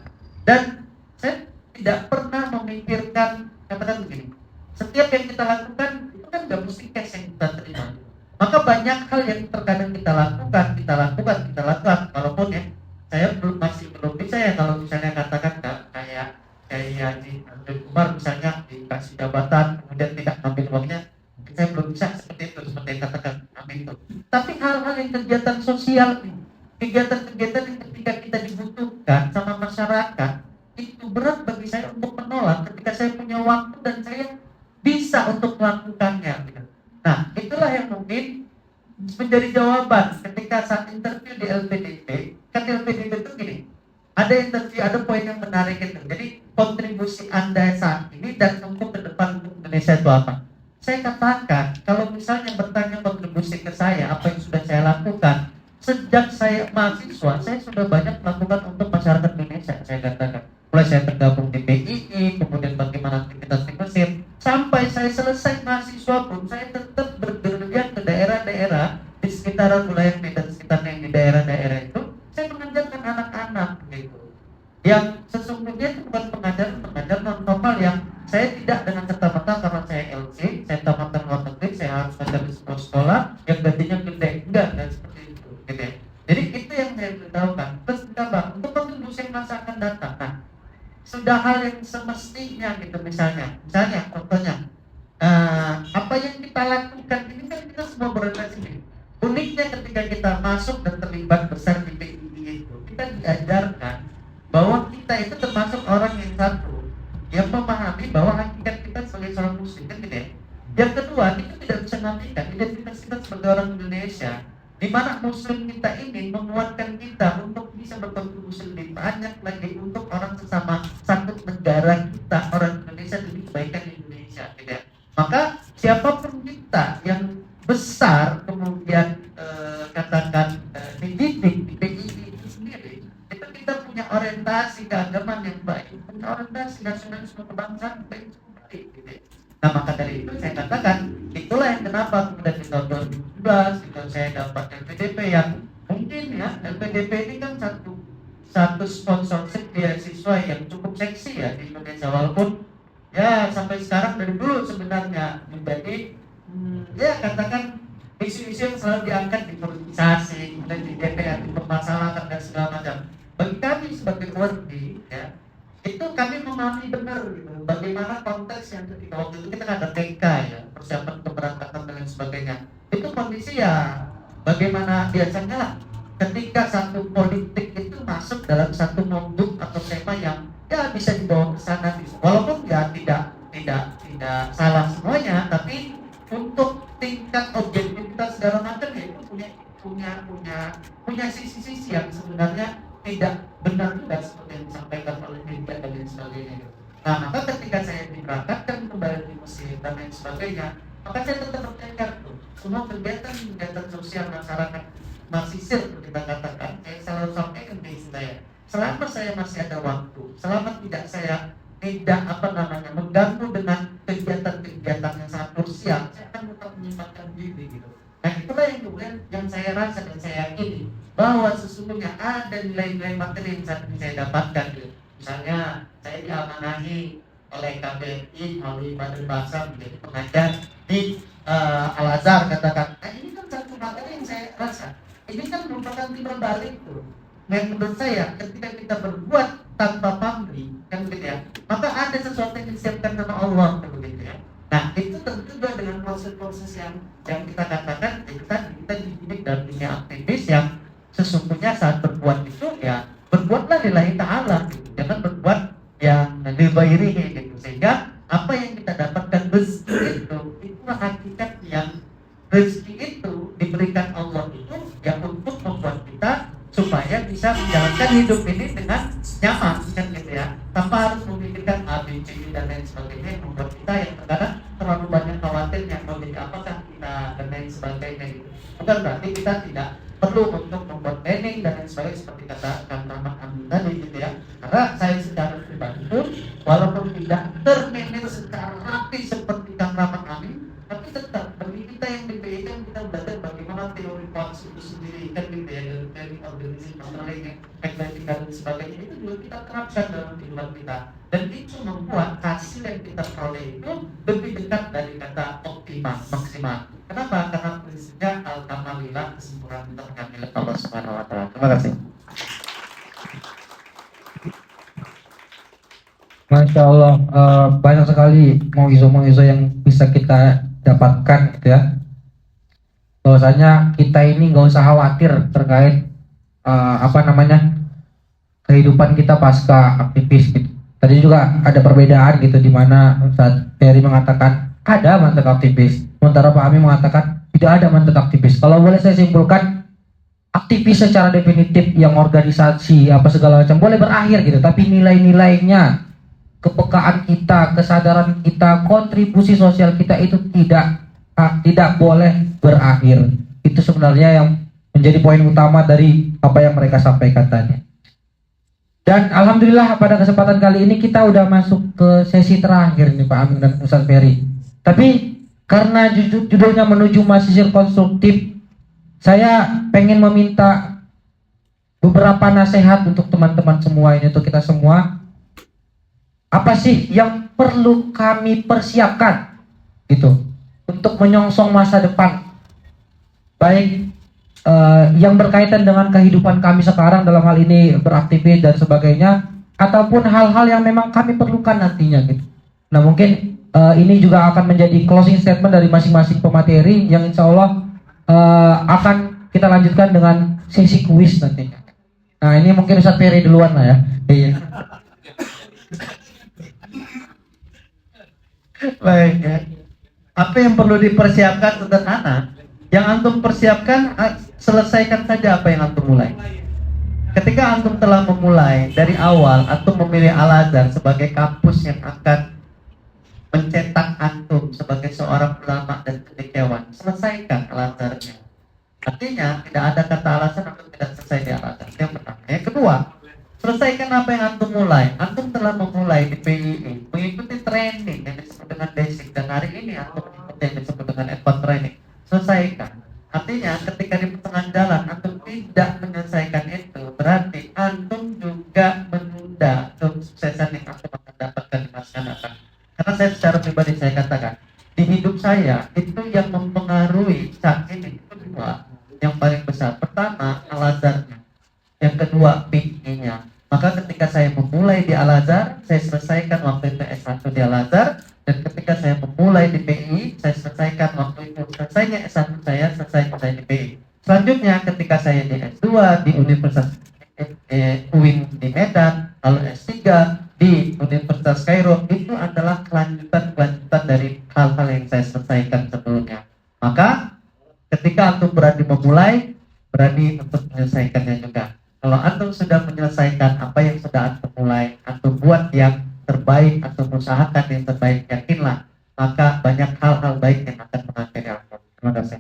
Dan saya tidak pernah memikirkan, katakan begini, setiap yang kita lakukan itu kan gak mesti cash yang kita terima. Maka banyak hal yang terkadang kita lakukan, walaupun ya saya masih belum bisa ya, kalau misalnya katakan kayak di Umar misalnya dikasih jabatan kemudian tidak ngambil uangnya, saya belum bisa seperti itu, seperti yang katakan ambil itu. Tapi hal-hal yang kegiatan sosial nih, kegiatan-kegiatan yang ketika kita dibutuhkan sama masyarakat, itu berat bagi saya untuk menolak ketika saya punya waktu dan saya bisa untuk melakukannya gitu. Nah, itulah yang mungkin menjadi jawaban ketika saat interview di LPDP. Kan LPDP itu gini, ada poin yang menarik itu. Jadi kontribusi Anda saat ini dan untuk ke depan Indonesia itu apa? Saya katakan, kalau misalnya bertanya kontribusi ke saya, apa yang sudah saya lakukan sejak saya mahasiswa, saya sudah banyak melakukan untuk masyarakat Indonesia. Saya katakan, mulai saya tergabung di PII, kemudian bagaimana aktivitas di Mesir, sampai saya selesai mahasiswa pun saya tetap bergerilya ke daerah-daerah di sekitaran wilayah dan sekitarnya di daerah-daerah itu. Saya mengajarkan anak-anak gitu, yang sesungguhnya itu bukan pengajaran non formal yang saya tidak dengan serta-merta karena saya LC, saya tamatkan luar negeri, saya harus ngajar di sebuah sekolah yang gajinya gede, enggak dan seperti itu gitu ya. Jadi itu yang saya beritahukan. Terus ditambah untuk kontribusi masa akan datang. Nah, sudah hal yang semestinya gitu, misalnya contohnya apa yang kita lakukan ini kan kita semua berorganisasi. Uniknya ketika kita masuk dan terlibat besar di PII itu, kita diajarkan bahwa kita itu termasuk orang yang satu yang memahami bahwa hakikat kita sebagai seorang muslim kan gitu ya. Yang kedua, kita tidak bisa menafikan identitas kita sebagai orang Indonesia, di mana muslim kita ini menguatkan kita untuk bisa berkontribusi lebih banyak lagi untuk orang sesama satu negara kita, orang Indonesia, demi kebaikan Indonesia gitu ya. Maka siapapun kita yang besar kemudian katakan dididik di PII itu sendiri, itu kita punya orientasi keagamaan yang baik, punya orientasi nasionalisme kebangsaan baik gitu ya. Nah maka dari itu saya katakan, itulah yang kenapa kemudian di tahun 2017 itu saya dapat LPDP yang mungkin ya, LPDP ini kan satu sponsorship beasiswa yang cukup seksi ya di Indonesia, walaupun ya sampai sekarang dari dulu sebenarnya menjadi ya katakan isu-isu yang selalu diangkat di politisasi, kemudian di DPR dipermasalahkan dan segala macam. Bagi kami sebagai wardi ya, itu kami memahami benar gitu bagaimana konteks yang ketika waktu itu kita ada TK ya, persiapan keberangkatan dan lain sebagainya. Itu kondisi ya bagaimana biasanya lah ketika satu politik itu masuk dalam satu modul atau tema yang ya bisa dibawa ke sana, walaupun ya tidak salah semuanya, tapi untuk tingkat objektivitas segala macam ya itu punya sisi-sisi yang sebenarnya tidak benar juga seperti yang disampaikan oleh media dan lain sebagainya. Nah, maka ketika saya diberangkatkan kembali di Mesir dan lain sebagainya, maka saya tetap bertekad tuh semua kegiatan sosial masyarakat Mesir kita katakan, saya selalu sampaikan ke istri saya, selama saya masih ada waktu, selama tidak mengganggu dengan kegiatan-kegiatan yang sangat krusial, saya akan tetap menyempatkan diri gitu. Nah, itulah yang kemudian yang saya rasa dan saya yakini bahwa sesungguhnya ada nilai-nilai materi yang saat ini saya dapatkan gitu. Misalnya saya diamanahi oleh KBRI melalui Badan Bahasa menjadi pengajar di Al-Azhar katakan. Nah, ini kan satu materi yang saya rasa ini kan merupakan timbal balik tuh. Yang menurut saya ketika kita berbuat tanpa pamrih kan begitu ya, maka ada sesuatu yang disiapkan sama Allah kan begitu ya. Nah, itu tentu juga dengan proses-proses yang kita katakan kita dididik dalam dunia aktivis yang sesungguhnya saat berbuat itu ya berbuatlah lillahi ta'ala gitu. Jangan berbuat yang libairihi gitu. Sehingga apa yang kita dapatkan rezeki itu hakikat yang rezeki itu diberikan Allah itu yang untuk membuat kita supaya bisa menjalankan hidup ini dengan nyaman kan gitu ya, tanpa harus memikirkan A, B, C, D dan lain sebagainya yang membuat kita yang terkadang terlalu banyak khawatirnya menjadi apakah kita dan lain sebagainya gitu. Bukan berarti kita tidak perlu untuk membuat planning dan lain sebagainya seperti kata Kang Rahmat Amin tadi gitu ya. Karena saya secara pribadi pun walaupun tidak termanage secara rapi seperti Kang Rahmat Amin, tapi tetap bagi kita yang di PI kan kita belajar bagaimana teori koalisi itu sendiri kan gitu ya, dari organisasi personalnya, ekletika dan sebagainya itu juga kita terapkan dalam kehidupan kita, dan itu membuat hasil yang kita peroleh itu lebih dekat dari kata optimal, maksimal. Kenapa? Karena prinsipnya al-kamalillah, kesempurnaan kita mengambil Allah Subhanahu wa taala. Terima kasih. Masya Allah, banyak sekali mau'izo yang bisa kita dapatkan gitu ya. Bahwasanya kita ini nggak usah khawatir terkait kehidupan kita pasca aktivis gitu. Tadi juga ada perbedaan gitu, di mana Ustaz Ferry mengatakan ada mantan aktivis, sementara Pak Amin mengatakan tidak ada mantan aktivis. Kalau boleh saya simpulkan, aktivis secara definitif yang organisasi apa segala macam boleh berakhir gitu, tapi nilai-nilainya, kepekaan kita, kesadaran kita, kontribusi sosial kita itu tidak boleh berakhir. Itu sebenarnya yang menjadi poin utama dari apa yang mereka sampaikan tadi. Dan alhamdulillah pada kesempatan kali ini kita udah masuk ke sesi terakhir nih Pak Amin dan Ustaz Ferry. Tapi karena judulnya menuju mahasiswa konstruktif, saya pengen meminta beberapa nasihat untuk teman-teman semua ini, untuk kita semua. Apa sih yang perlu kami persiapkan gitu untuk menyongsong masa depan, baik yang berkaitan dengan kehidupan kami sekarang dalam hal ini beraktivis dan sebagainya, ataupun hal-hal yang memang kami perlukan nantinya gitu. Nah, mungkin ini juga akan menjadi closing statement dari masing-masing pemateri yang insya Allah akan kita lanjutkan dengan sesi kuis nantinya. Nah, ini mungkin Ustaz Ferry duluan lah ya. Iya. Baik ya. Apa yang perlu dipersiapkan sederhana. Yang antum persiapkan, selesaikan saja apa yang antum mulai. Ketika antum telah memulai dari awal, antum memilih Al-Azhar sebagai kampus yang akan mencetak antum sebagai seorang ulama dan cendekiawan, selesaikan Al-Azharnya. Artinya tidak ada kata alasan untuk tidak selesai di Al-Azhar. Yang pertama. Yang kedua, selesaikan apa yang antum mulai. Antum telah memulai di PII, mengikuti training yang disebut dengan basic, dan hari ini antum mengikuti yang disebut dengan advanced training. Selesaikan. Artinya ketika di pertengahan jalan antum tidak menyelesaikan itu, berarti antum juga menunda kesuksesan yang antum akan dapatkan di masa yang akan. Karena saya secara pribadi saya katakan, di hidup saya itu yang mempengaruhi saat ini itu dua. Yang paling besar, pertama Al-Azharnya, yang kedua PII-nya. Maka ketika saya memulai di Al-Azhar, saya selesaikan waktu itu S1 di Al-Azhar, dan ketika saya memulai di PI, saya selesaikan waktu itu selesainya S1 saya, selesai di PI. Selanjutnya ketika saya di S2 di Universitas UIN di Medan, lalu S3 di Universitas Kairo, itu adalah kelanjutan dari hal-hal yang saya selesaikan sebelumnya. Maka ketika antum berani memulai, berani untuk menyelesaikannya juga. Kalau antum sudah menyelesaikan apa yang sudah antum mulai, antum buat yang terbaik, antum usahakan yang terbaik, yakinlah, maka banyak hal-hal baik yang akan mengakhiri antum. Terima kasih.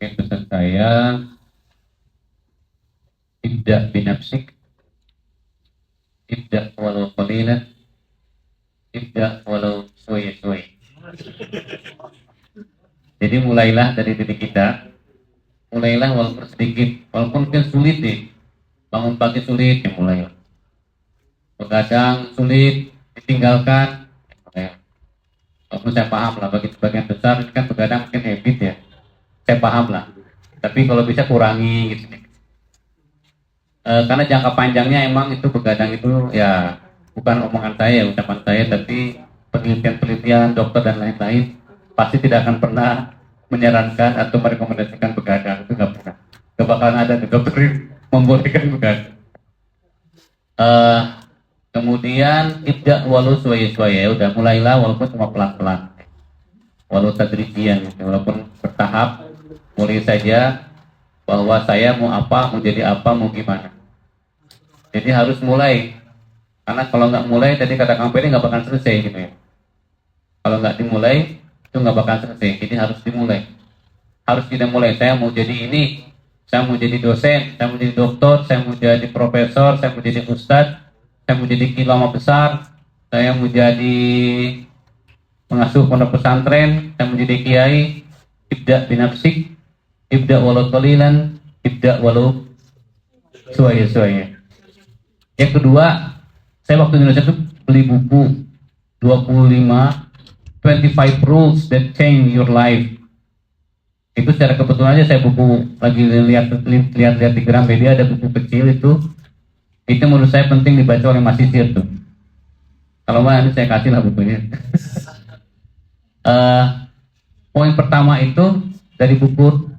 Oke, pesan saya, ibda binafsik, ibda walau qalilan, ibda walau suai-suai. Jadi mulailah dari diri kita, mulailah walaupun sedikit, walaupun mungkin sulit nih, bangun pagi sulit, ya mulailah. Begadang sulit, ditinggalkan, ya mulailah. Walaupun saya paham lah, bagi sebagian besar ini kan begadang mungkin habit ya, saya paham lah. Tapi kalau bisa kurangi gitu nih. Karena jangka panjangnya emang itu begadang itu ya bukan omongan saya, ucapan saya, tapi penelitian-penelitian dokter dan lain-lain pasti tidak akan pernah menyarankan atau merekomendasikan begadang, itu nggak pernah. Nggak bakalan ada nih dokter yang membolehkan begadang. Kemudian ibda walau suaya-suaya, udah mulailah walaupun cuma pelan-pelan, walau tadrijian, walaupun bertahap, mulai saja bahwa saya mau apa, mau jadi apa, mau gimana. Jadi harus mulai, karena kalau nggak mulai, tadi kata Kang Peri nggak bakal selesai gitu ya. Kalau nggak dimulai, itu nggak bakal selesai. Jadi harus dimulai, harus kita mulai. Saya mau jadi ini, saya mau jadi dosen, saya mau jadi dokter, saya mau jadi profesor, saya mau jadi ustadz, saya mau jadi ulama besar, saya mau jadi pengasuh pondok pesantren, saya mau jadi kiai. Ibda binafsik, ibda walau qalilan, ibda walau suaya-suaya. Yang kedua, saya waktu di Indonesia itu beli buku 25 rules that change your life. Itu secara kebetulan aja saya buku lagi lihat di Gramedia, ada buku kecil itu menurut saya penting dibaca oleh mahasiswa tuh. Kalau nggak nanti saya kasih lah bukunya. Poin pertama itu dari buku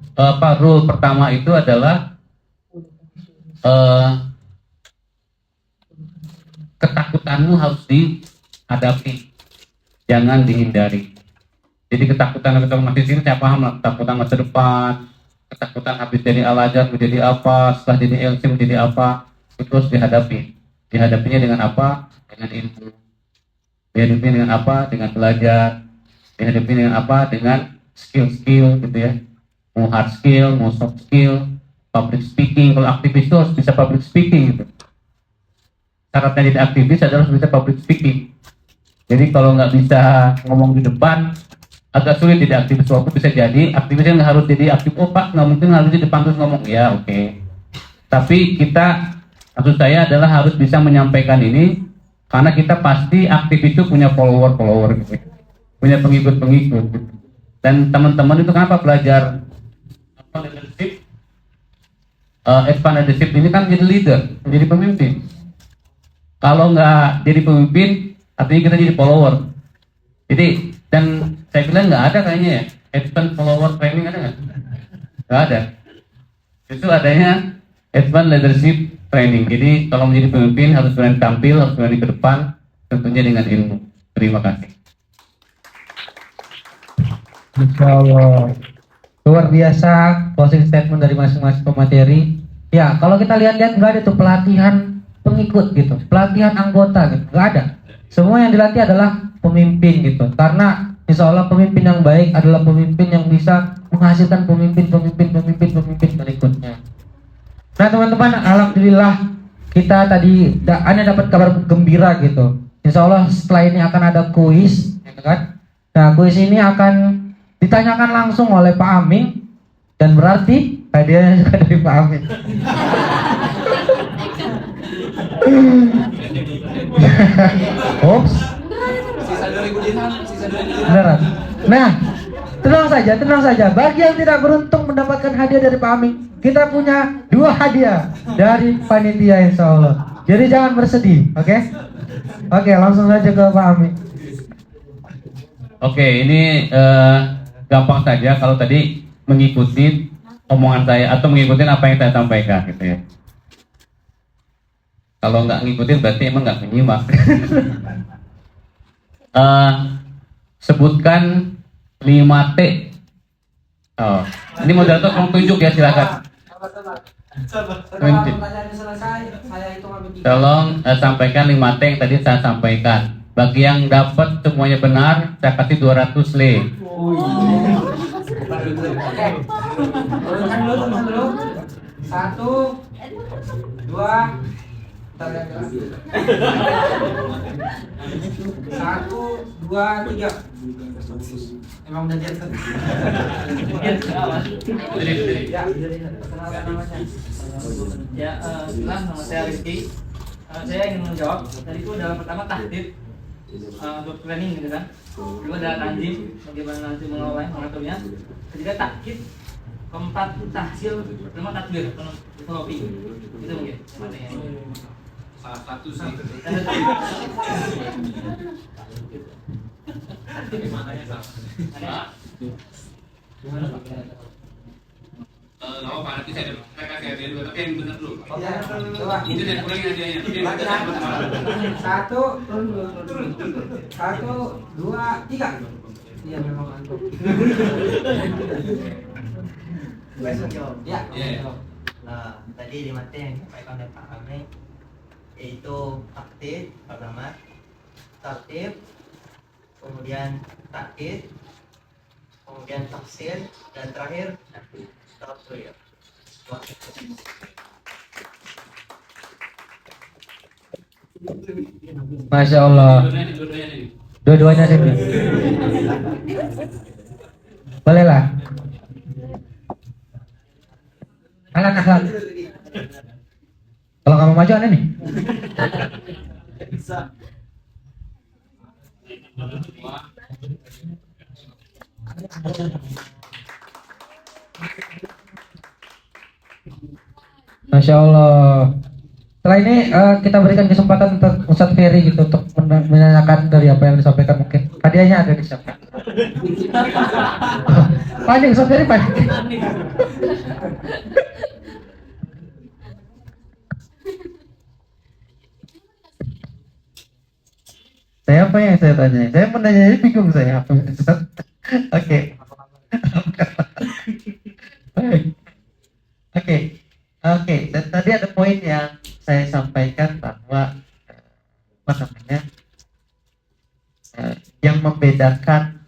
rule pertama itu adalah ketakutanmu harus dihadapi, jangan dihindari. Jadi ketakutan masih sini saya paham lah, ketakutan masa depan, ketakutan habis dari Al-Azhar menjadi apa, setelah jadi LC menjadi apa, itu harus dihadapi. Dihadapinya dengan apa? Dengan ilmu. Dihadapinya dengan apa? Dengan belajar. Dihadapi dengan apa? Dengan skill-skill gitu ya. Mau hard skill, mau soft skill, public speaking. Kalau aktivis itu harus bisa public speaking gitu. Syaratnya jadi aktivis adalah harus bisa public speaking. Jadi kalau nggak bisa ngomong di depan, agak sulit jadi aktivis. Walaupun bisa jadi aktivis yang nggak harus jadi aktif. Oh Pak, nggak mungkin harus di depan terus ngomong. Ya oke. Tapi kita, maksud saya adalah harus bisa menyampaikan ini, karena kita pasti aktivis itu punya follower gitu. Punya pengikut-pengikut gitu. Dan teman-teman itu kenapa belajar leadership, advanced leadership ini kan jadi leader, menjadi pemimpin. Kalau nggak jadi pemimpin, artinya kita jadi follower. Jadi, dan saya bilang nggak ada kayaknya ya, advanced follower training ada nggak? Nggak ada. Itu adanya advanced leadership training. Jadi kalau menjadi pemimpin harus berani tampil, harus berani ke depan, tentunya dengan ilmu. Terima kasih. Insya Allah. Luar biasa closing statement dari masing-masing pemateri. Ya, kalau kita lihat-lihat nggak ada tuh pelatihan pengikut gitu, pelatihan anggota gitu, nggak ada. Semua yang dilatih adalah pemimpin gitu. Karena insya Allah pemimpin yang baik adalah pemimpin yang bisa menghasilkan pemimpin berikutnya. Nah teman-teman, alhamdulillah kita tadi Anda dapat kabar gembira gitu. Insya Allah setelah ini akan ada kuis, gitu kan? Nah kuis ini akan ditanyakan langsung oleh Pak Aming, dan berarti hadiahnya juga dari Pak Aming. Oops. Sisa 2000 dirham, Beneran. Nah, tenang saja. Bagi yang tidak beruntung mendapatkan hadiah dari Pak Aming, kita punya 2 hadiah dari panitia insya Allah. Jadi jangan bersedih, oke? Oke, langsung saja ke Pak Aming. Oke, ini gampang saja kalau tadi mengikuti omongan saya atau mengikuti apa yang saya sampaikan gitu ya. Kalau nggak ngikutin berarti emang nggak menyimak. Sebutkan 5T. Oh, ini moderator tolong tunjuk ya, silakan. Setelah Tunjuk. pertanyaan selesai, saya hitung sampai 3. Tolong sampaikan 5T yang tadi saya sampaikan. Bagi yang dapat semuanya benar, saya kasih 200 le. Turunkan dulu. 1, 2, 1, 2, 3. Emang udah jatuh. Ya, nama saya Rizky. Saya ingin menjawab. Tadi itu dalam pertama tahdid, untuk planning gitu kan. Kedua adalah tanzim, bagaimana nanti mengelola, mengaturnya. Ketiga takkid. Keempat tahsil, kelima takbir, teknologi. Itu mungkin materi. Salah satu sih. Gimananya salah. Nggak apa-apa, nanti saya kasih hadiah dulu, tapi yang benar dulu. Coba. Itu saya kurangin hadiahnya. Turun. 1, 2, 3. Iya memang antum. Ya. Nah, tadi 5T yang disampaikan oleh Pak Ame yaitu aktif pertama, tertib, kemudian takkid, kemudian tafsir, dan terakhir tafsir. Masya Allah. Dua-duanya sih. Boleh lah. Alan. Kalau kamu maju aneh nih. Masya Allah. Setelah ini kita berikan kesempatan untuk Ustadz Ferry gitu untuk menanyakan dari apa yang disampaikan, mungkin hadiahnya ada di sana. Panik Ustadz Ferry, panik. Saya apa yang saya tanya? Saya menanya bingung saya. Oke. Oke. Dan tadi ada poin yang saya sampaikan bahwa apa namanya yang membedakan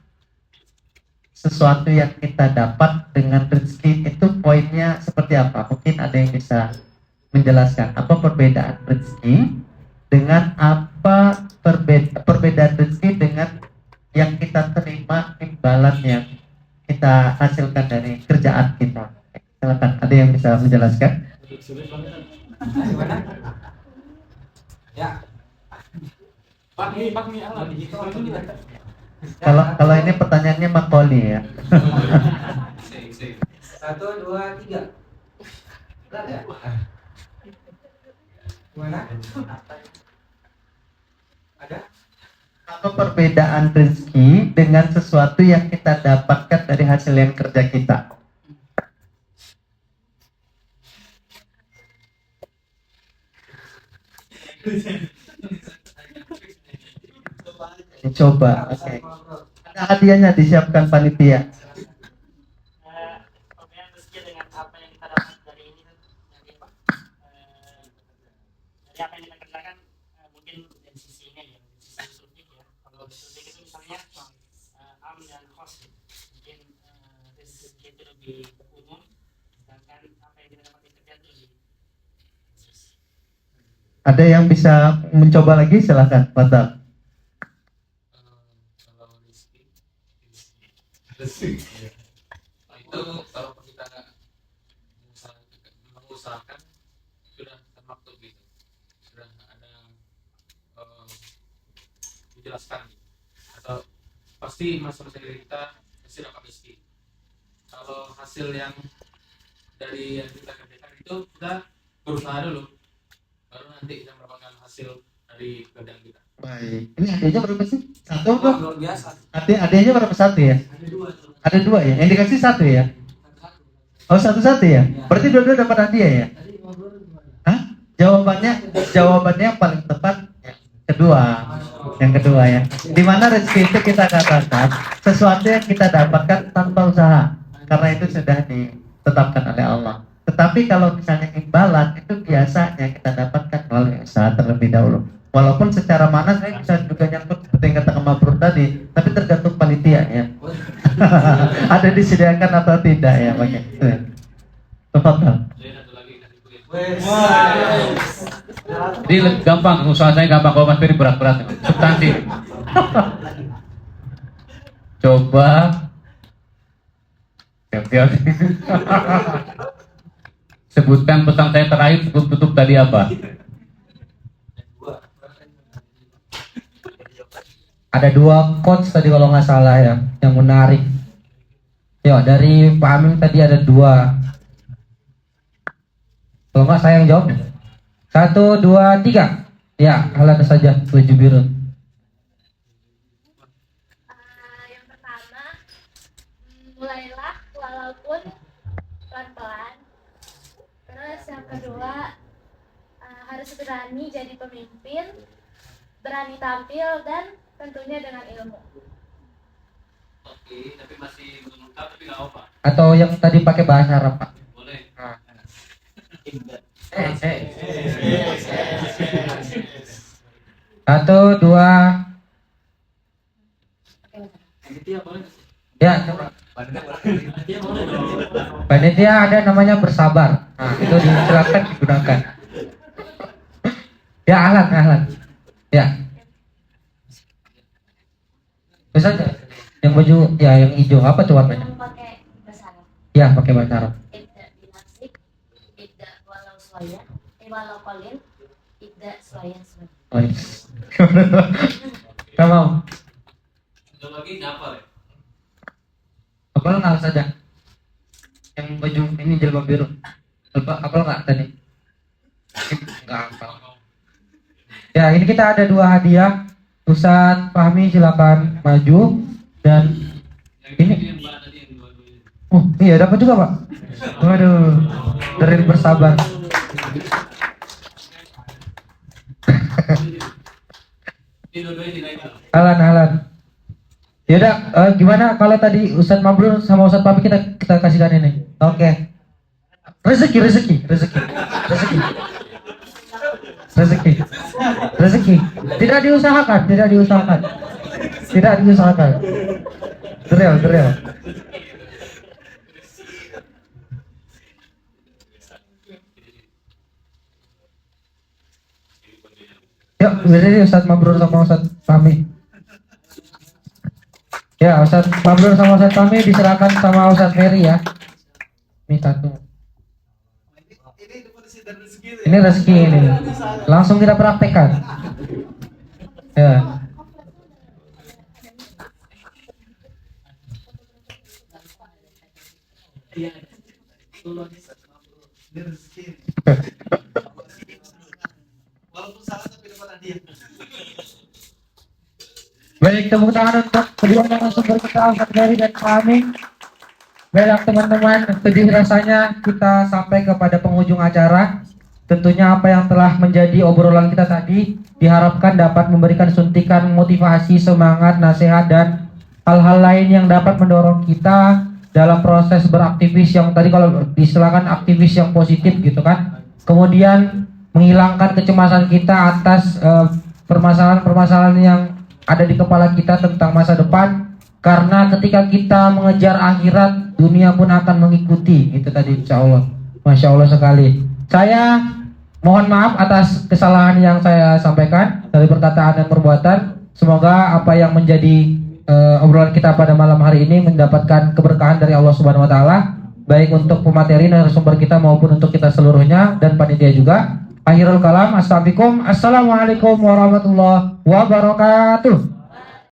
sesuatu yang kita dapat dengan rezeki itu poinnya seperti apa? Mungkin ada yang bisa menjelaskan apa perbedaan rezeki dengan apa perbedaan rezeki dengan yang kita terima imbalan yang kita hasilkan dari kerjaan kita. Silakan, ada yang bisa menjelaskan? Ya. Pak nih Alan. Kalau ini pertanyaannya Makoli ya. 1, 2, 3. Berat ya? Gimana? Ada? Apa perbedaan rezeki dengan sesuatu yang kita dapatkan dari hasil yang kerja kita? Coba, oke. Ada hadiahnya disiapkan panitia. Perbedaan rezeki dengan apa yang kita dapat dari ini kan, dari apa yang kita kerjakan, mungkin dari sisi ini ya, dari sisi subjek ya. Kalau subjek itu misalnya am dan khos, mungkin rezeki itu lebih umum, sedangkan apa yang kita dapat di kerja itu lebih khusus. Ada yang bisa mencoba lagi? Silakan, Fadal. Kalau itu kalau kita mengusahakan sudah termaktub gitu, sudah ada dijelaskan gitu. Atau pasti masa-masa kita pasti dapat rezeki. Kalau hasil yang dari yang kita kerjakan itu kita berusaha dulu, baru nanti kita mendapatkan hasil dari kerjaan kita. Baik. Ini hadiahnya berapa sih? Satu apa? Luar biasa. Hadiahnya berapa? Satu ya? Ada dua tuh. Ada dua ya? Yang dikasih satu ya? Satu-satu. Oh, satu-satu ya? Berarti dua-dua dapat hadiah ya? Tadi ngobrol gimana? Hah? Jawabannya yang paling tepat yang kedua. Yang kedua ya. Dimana rezeki itu kita katakan sesuatu yang kita dapatkan tanpa usaha. Karena itu sudah ditetapkan oleh Allah. Tetapi kalau misalnya imbalan itu biasanya kita dapatkan melalui usaha terlebih dahulu. Walaupun secara mana saya bisa juga nyangkut seperti yang kata Kang Mabrur tadi, tapi tergantung panitia ya. Ada disediakan atau tidak ya begitu. Tafadhal. Jadi lebih gampang, usaha saya gampang, kalau Mas Ferry berat-berat, substansi. Coba. Siap-siap. Sebutkan pesan saya terakhir sebelum tutup tadi apa? Ada dua quotes tadi kalau nggak salah ya, yang menarik. Ya, dari Pak Amin tadi ada dua. Kalau nggak saya yang jawab. 1, 2, 3. Ya, halan saja, tujuh biru. Yang pertama, mulailah walaupun pelan-pelan. Terus yang kedua, harus berani jadi pemimpin, berani tampil, dan tentunya dengan ilmu. Oke, tapi masih belum lengkap, tapi nggak apa. Atau yang tadi pakai bahasa Arab, Pak. Boleh. Satu, dua. Ya, coba. Panitia ada namanya bersabar. Nah, itu silakan digunakan. Ya, ahlan. Ya. Bisa aja. Yang baju, ya yang hijau apa tuh warnanya? Pakai bahasa Arab. Ya, pakai bahasa Arab. Ibda binafsik, ibda walau suayan, walau qalil, ibda suayan suayan. Oh, iya. Gak mau. Satu lagi nyapa ya? Apal nggak saja? Yang baju ini jilbab biru. Apal nggak tadi? Nggak apal. Ya, ini kita ada dua hadiah. Ustadz Fahmi silakan maju dan ini. Oh iya dapat juga Pak. Waduh, dari bersabar. Halan. Yaudah, gimana kalau tadi Ustadz Mabrur sama Ustadz Fahmi kita kasihkan ini. Oke. Rezeki. Tidak diusahakan. Drill. Yuk, berdiri Ustadz Mabrur sama Ustadz Fahmi. Ya, Ustadz Mabrur sama Ustadz Fahmi diserahkan sama Ustadz Ferry ya. Ini satu. Ini rezeki ini. Langsung kita praktekkan. Ya. Baik, tepuk tangan untuk kedua narasumber kita, Ustadz Ferry dan Pak Amin. Baik teman-teman, sedih rasanya kita sampai kepada penghujung acara. Tentunya apa yang telah menjadi obrolan kita tadi diharapkan dapat memberikan suntikan motivasi, semangat, nasihat, dan hal-hal lain yang dapat mendorong kita dalam proses beraktivis yang tadi kalau diistilahkan aktivis yang positif gitu kan. Kemudian menghilangkan kecemasan kita atas permasalahan-permasalahan yang ada di kepala kita tentang masa depan, karena ketika kita mengejar akhirat, dunia pun akan mengikuti. Itu tadi insya Allah. Masya Allah sekali. Saya mohon maaf atas kesalahan yang saya sampaikan dari perkataan dan perbuatan. Semoga apa yang menjadi obrolan kita pada malam hari ini mendapatkan keberkahan dari Allah Subhanahu Wa Taala, baik untuk pemateri narasumber kita maupun untuk kita seluruhnya dan panitia juga. Akhirul kalam, assalamualaikum warahmatullahi wabarakatuh.